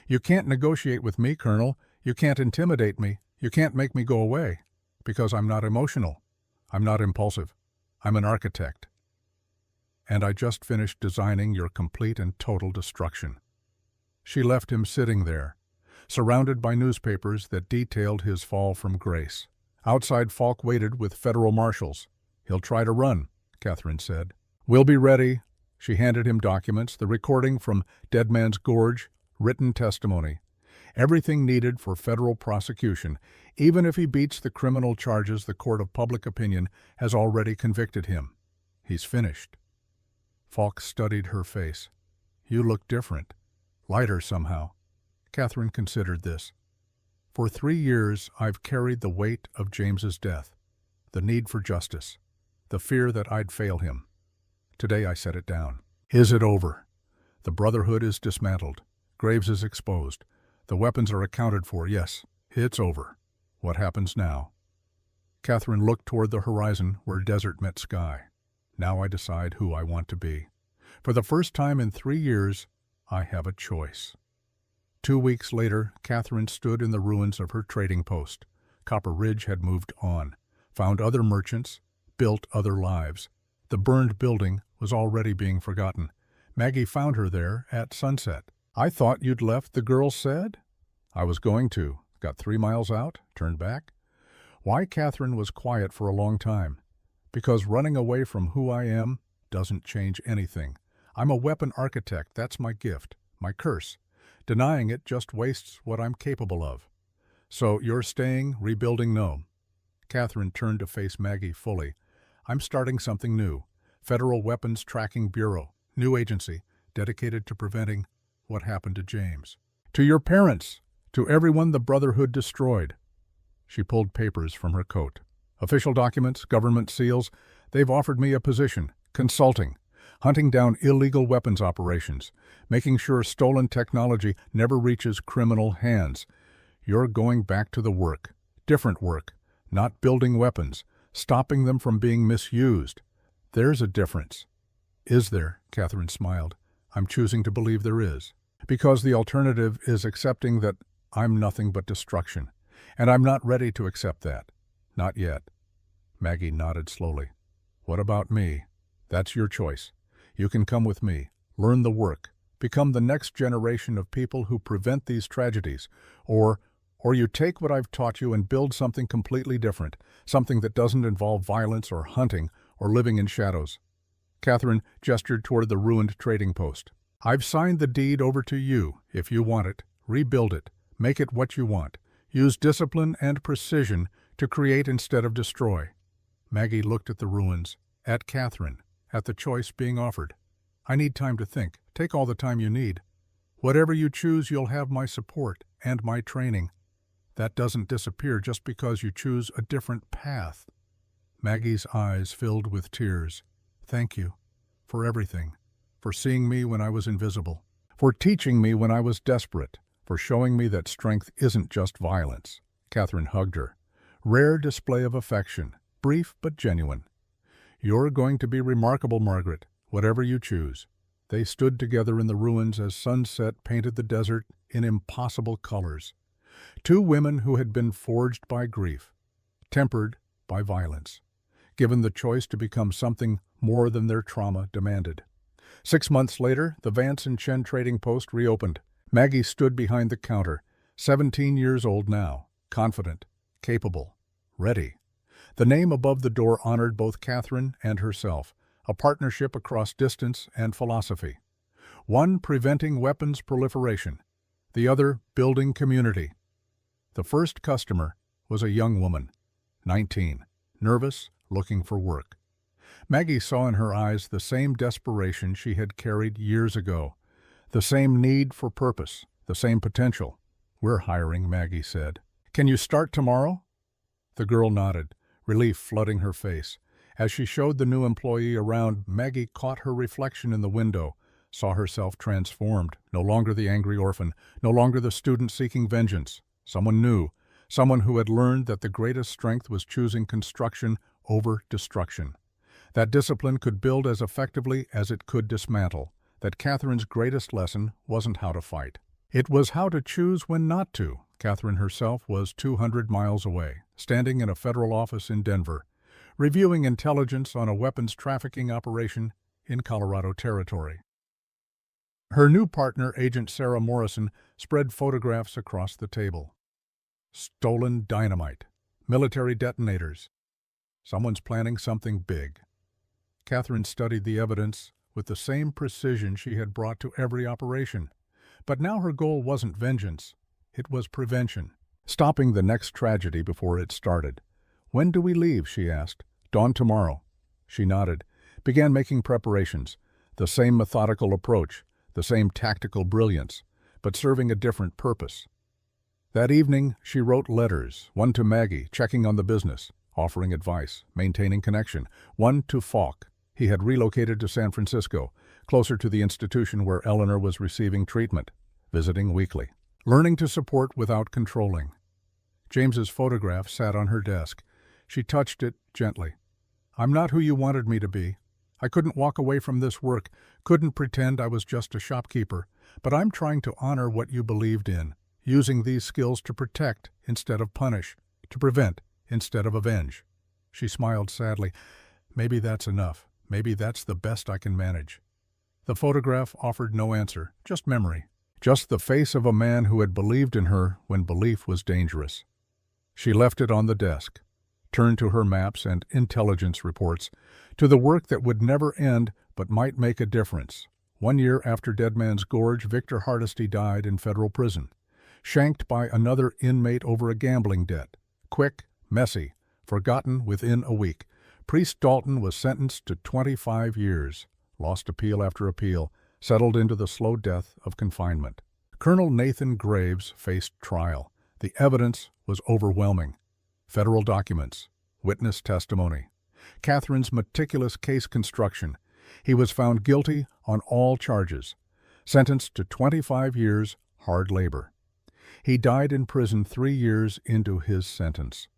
You can't negotiate with me, Colonel. You can't intimidate me. You can't make me go away, because I'm not emotional. I'm not impulsive. I'm an architect. And I just finished designing your complete and total destruction." She left him sitting there, surrounded by newspapers that detailed his fall from grace. Outside, Falk waited with federal marshals. "He'll try to run," Catherine said. "We'll be ready." She handed him documents, the recording from Dead Man's Gorge, written testimony. Everything needed for federal prosecution, even if he beats the criminal charges the court of public opinion has already convicted him. He's finished. Falk studied her face. "You look different. Lighter somehow." Catherine considered this. "For 3 years I've carried the weight of James's death, the need for justice, the fear that I'd fail him. Today I set it down. Is it over? The Brotherhood is dismantled. Graves is exposed. The weapons are accounted for, yes. It's over. What happens now?" Catherine looked toward the horizon where desert met sky. "Now I decide who I want to be. For the first time in 3 years, I have a choice." 2 weeks later, Catherine stood in the ruins of her trading post. Copper Ridge had moved on, found other merchants, built other lives. The burned building was already being forgotten. Maggie found her there at sunset. "I thought you'd left," the girl said. "I was going to. Got 3 miles out, turned back. Why Catherine was quiet for a long time? Because running away from who I am doesn't change anything. I'm a weapon architect, that's my gift, my curse. Denying it just wastes what I'm capable of. So you're staying, rebuilding, no. Catherine turned to face Maggie fully. I'm starting something new. Federal Weapons Tracking Bureau, new agency, dedicated to preventing what happened to James. To your parents, to everyone the Brotherhood destroyed. She pulled papers from her coat. Official documents, government seals, they've offered me a position, consulting, hunting down illegal weapons operations, making sure stolen technology never reaches criminal hands. You're going back to the work, different work, not building weapons, stopping them from being misused. There's a difference. Is there? Catherine smiled. I'm choosing to believe there is. Because the alternative is accepting that I'm nothing but destruction. And I'm not ready to accept that. Not yet. Maggie nodded slowly. What about me? That's your choice. You can come with me, learn the work, become the next generation of people who prevent these tragedies, or you take what I've taught you and build something completely different, something that doesn't involve violence or hunting or living in shadows. Catherine gestured toward the ruined trading post. I've signed the deed over to you. If you want it, rebuild it, make it what you want. Use discipline and precision to create instead of destroy. Maggie looked at the ruins, at Catherine, at the choice being offered. I need time to think. Take all the time you need. Whatever you choose, you'll have my support and my training. That doesn't disappear just because you choose a different path. Maggie's eyes filled with tears. Thank you for everything, for seeing me when I was invisible, for teaching me when I was desperate, for showing me that strength isn't just violence. Catherine hugged her. Rare display of affection, brief but genuine. You're going to be remarkable, Margaret, whatever you choose. They stood together in the ruins as sunset painted the desert in impossible colors. Two women who had been forged by grief, tempered by violence, given the choice to become something more than their trauma demanded. 6 months later, the Vance and Chen trading post reopened. Maggie stood behind the counter, 17 years old now, confident, capable, ready. The name above the door honored both Catherine and herself, a partnership across distance and philosophy. One preventing weapons proliferation, the other building community. The first customer was a young woman, 19, nervous, looking for work. Maggie saw in her eyes the same desperation she had carried years ago, the same need for purpose, the same potential. We're hiring, Maggie said. Can you start tomorrow? The girl nodded, relief flooding her face. As she showed the new employee around, Maggie caught her reflection in the window, saw herself transformed, no longer the angry orphan, no longer the student seeking vengeance. Someone new, someone who had learned that the greatest strength was choosing construction over destruction. That discipline could build as effectively as it could dismantle. That Catherine's greatest lesson wasn't how to fight. It was how to choose when not to. Catherine herself was 200 miles away, standing in a federal office in Denver, reviewing intelligence on a weapons trafficking operation in Colorado territory. Her new partner, Agent Sarah Morrison, spread photographs across the table. Stolen dynamite, military detonators. Someone's planning something big. Catherine studied the evidence with the same precision she had brought to every operation. But now her goal wasn't vengeance. It was prevention, stopping the next tragedy before it started. When do we leave? She asked. Dawn tomorrow. She nodded, began making preparations. The same methodical approach, the same tactical brilliance, but serving a different purpose. That evening, she wrote letters, one to Maggie, checking on the business, offering advice, maintaining connection, one to Falk. He had relocated to San Francisco, closer to the institution where Eleanor was receiving treatment, visiting weekly, learning to support without controlling. James's photograph sat on her desk. She touched it gently. I'm not who you wanted me to be. I couldn't walk away from this work, couldn't pretend I was just a shopkeeper, but I'm trying to honor what you believed in, using these skills to protect instead of punish, to prevent instead of avenge. She smiled sadly. Maybe that's enough. Maybe that's the best I can manage. The photograph offered no answer, just memory, just the face of a man who had believed in her when belief was dangerous. She left it on the desk, turned to her maps and intelligence reports, to the work that would never end but might make a difference. 1 year after Dead Man's Gorge, Victor Hardesty died in federal prison, shanked by another inmate over a gambling debt. Quick, messy, forgotten within a week. Priest Dalton was sentenced to 25 years, lost appeal after appeal, settled into the slow death of confinement. Colonel Nathan Graves faced trial. The evidence was overwhelming. Federal documents, witness testimony, Catherine's meticulous case construction. He was found guilty on all charges, sentenced to 25 years hard labor. He died in prison 3 years into his sentence.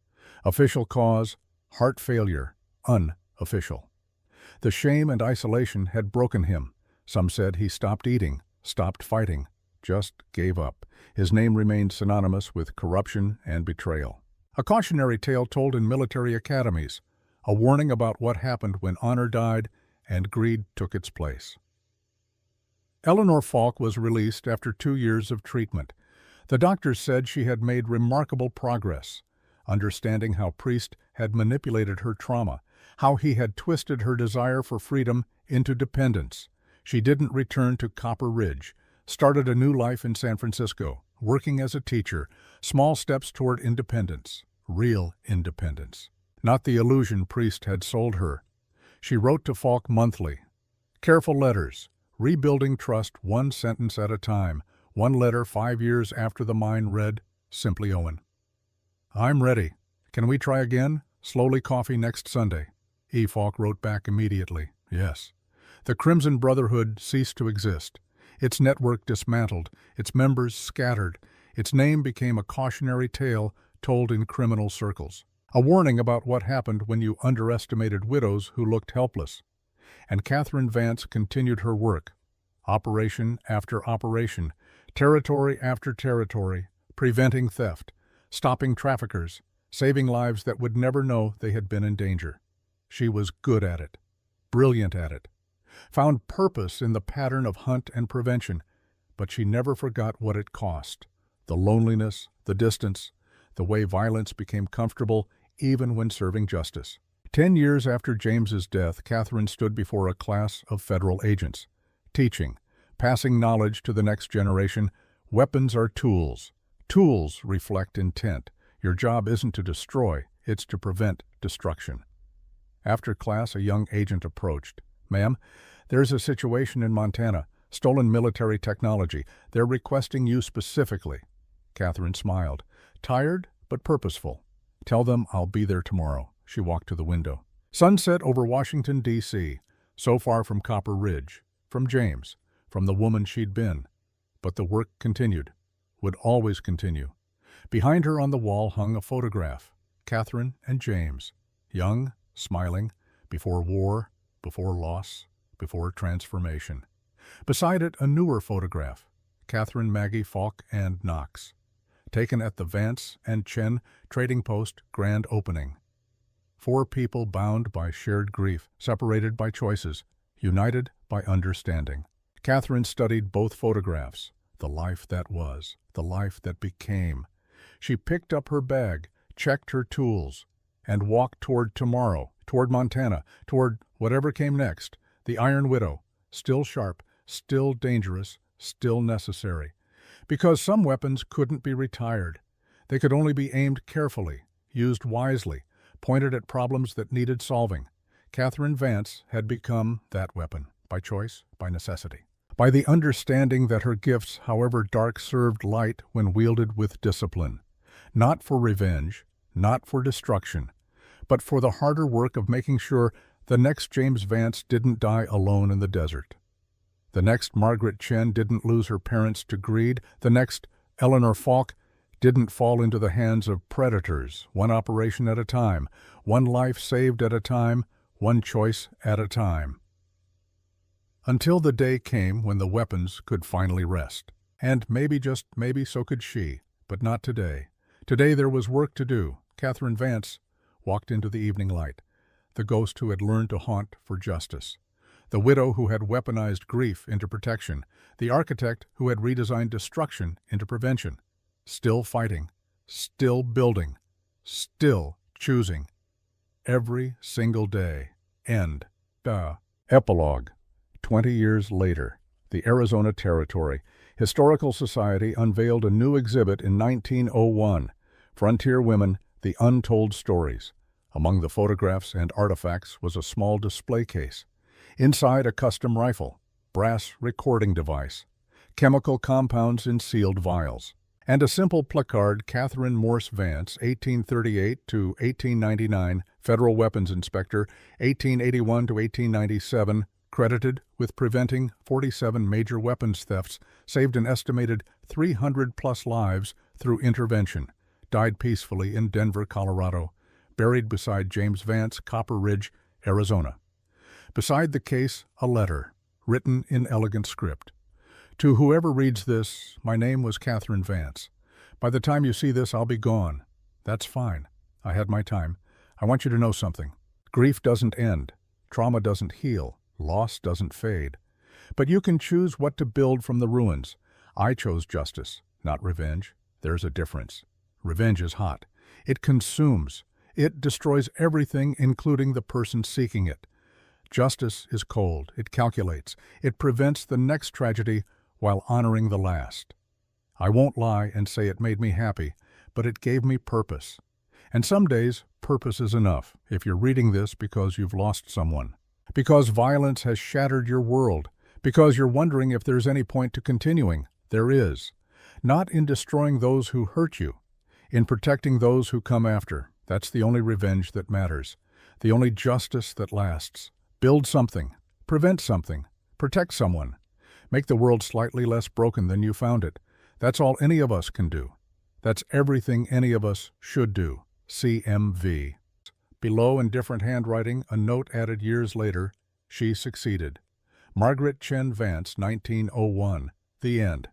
Official cause, heart failure, unofficial. The shame and isolation had broken him. Some said he stopped eating, stopped fighting, just gave up. His name remained synonymous with corruption and betrayal. A cautionary tale told in military academies, a warning about what happened when honor died and greed took its place. Eleanor Falk was released after 2 years of treatment. The doctors said she had made remarkable progress, understanding how Priest had manipulated her trauma, how he had twisted her desire for freedom into dependence. She didn't return to Copper Ridge, started a new life in San Francisco, working as a teacher, small steps toward independence, real independence, not the illusion Priest had sold her. She wrote to Falk monthly, careful letters, rebuilding trust one sentence at a time. One letter 5 years after the mine read, simply Owen. I'm ready. Can we try again? Slowly coffee next Sunday. E. Falk wrote back immediately, yes. The Crimson Brotherhood ceased to exist. Its network dismantled, its members scattered. Its name became a cautionary tale told in criminal circles. A warning about what happened when you underestimated widows who looked helpless. And Catherine Vance continued her work. Operation after operation, territory after territory, preventing theft, stopping traffickers, saving lives that would never know they had been in danger. She was good at it, brilliant at it, found purpose in the pattern of hunt and prevention, but she never forgot what it cost. The loneliness, the distance, the way violence became comfortable even when serving justice. 10 years after James's death, Catherine stood before a class of federal agents, teaching, passing knowledge to the next generation. Weapons are tools. Tools reflect intent. Your job isn't to destroy, it's to prevent destruction. After class, a young agent approached. Ma'am, there's a situation in Montana, stolen military technology. They're requesting you specifically. Catherine smiled, tired but purposeful. Tell them I'll be there tomorrow. She walked to the window. Sunset over Washington, D.C., so far from Copper Ridge, from James, from the woman she'd been. But the work continued, would always continue. Behind her on the wall hung a photograph, Catherine and James, young, smiling, before war, before loss, before transformation. Beside it, a newer photograph, Catherine, Maggie, Falk, and Knox, taken at the Vance and Chen trading post grand opening. 4 people bound by shared grief, separated by choices, united by understanding. Catherine studied both photographs, the life that was, the life that became. She picked up her bag, checked her tools, and walked toward tomorrow, toward Montana, toward whatever came next. The Iron Widow, still sharp, still dangerous, still necessary. Because some weapons couldn't be retired. They could only be aimed carefully, used wisely, pointed at problems that needed solving. Catherine Vance had become that weapon, by choice, by necessity. By the understanding that her gifts, however dark, served light when wielded with discipline. Not for revenge, not for destruction, but for the harder work of making sure the next James Vance didn't die alone in the desert. The next Margaret Chen didn't lose her parents to greed. The next Eleanor Falk didn't fall into the hands of predators, one operation at a time, one life saved at a time, one choice at a time. Until the day came when the weapons could finally rest. And maybe, just maybe, so could she, but not today. Today there was work to do. Catherine Vance walked into the evening light, the ghost who had learned to haunt for justice, the widow who had weaponized grief into protection, the architect who had redesigned destruction into prevention, still fighting, still building, still choosing. every single day. End. Epilogue. 20 years later, the Arizona Territory Historical Society unveiled a new exhibit in 1901, Frontier Women, The Untold Stories. Among the photographs and artifacts was a small display case. Inside, a custom rifle, brass recording device, chemical compounds in sealed vials, and a simple placard, Catherine Morse Vance, 1838 to 1899, Federal Weapons Inspector, 1881 to 1897, credited with preventing 47 major weapons thefts, saved an estimated 300-plus lives through intervention, died peacefully in Denver, Colorado, buried beside James Vance, Copper Ridge, Arizona. Beside the case, a letter, written in elegant script. To whoever reads this, my name was Catherine Vance. By the time you see this, I'll be gone. That's fine. I had my time. I want you to know something. Grief doesn't end. Trauma doesn't heal. Loss doesn't fade. But you can choose what to build from the ruins. I chose justice, not revenge. There's a difference. Revenge is hot. It consumes. It destroys everything, including the person seeking it. Justice is cold. It calculates. It prevents the next tragedy while honoring the last. I won't lie and say it made me happy, but it gave me purpose. And some days, purpose is enough, if you're reading this because you've lost someone. Because violence has shattered your world. Because you're wondering if there's any point to continuing. There is. Not in destroying those who hurt you. In protecting those who come after. That's the only revenge that matters. The only justice that lasts. Build something. Prevent something. Protect someone. Make the world slightly less broken than you found it. That's all any of us can do. That's everything any of us should do. CMV. Below, in different handwriting, a note added years later, she succeeded. Margaret Chen Vance, 1901. The end.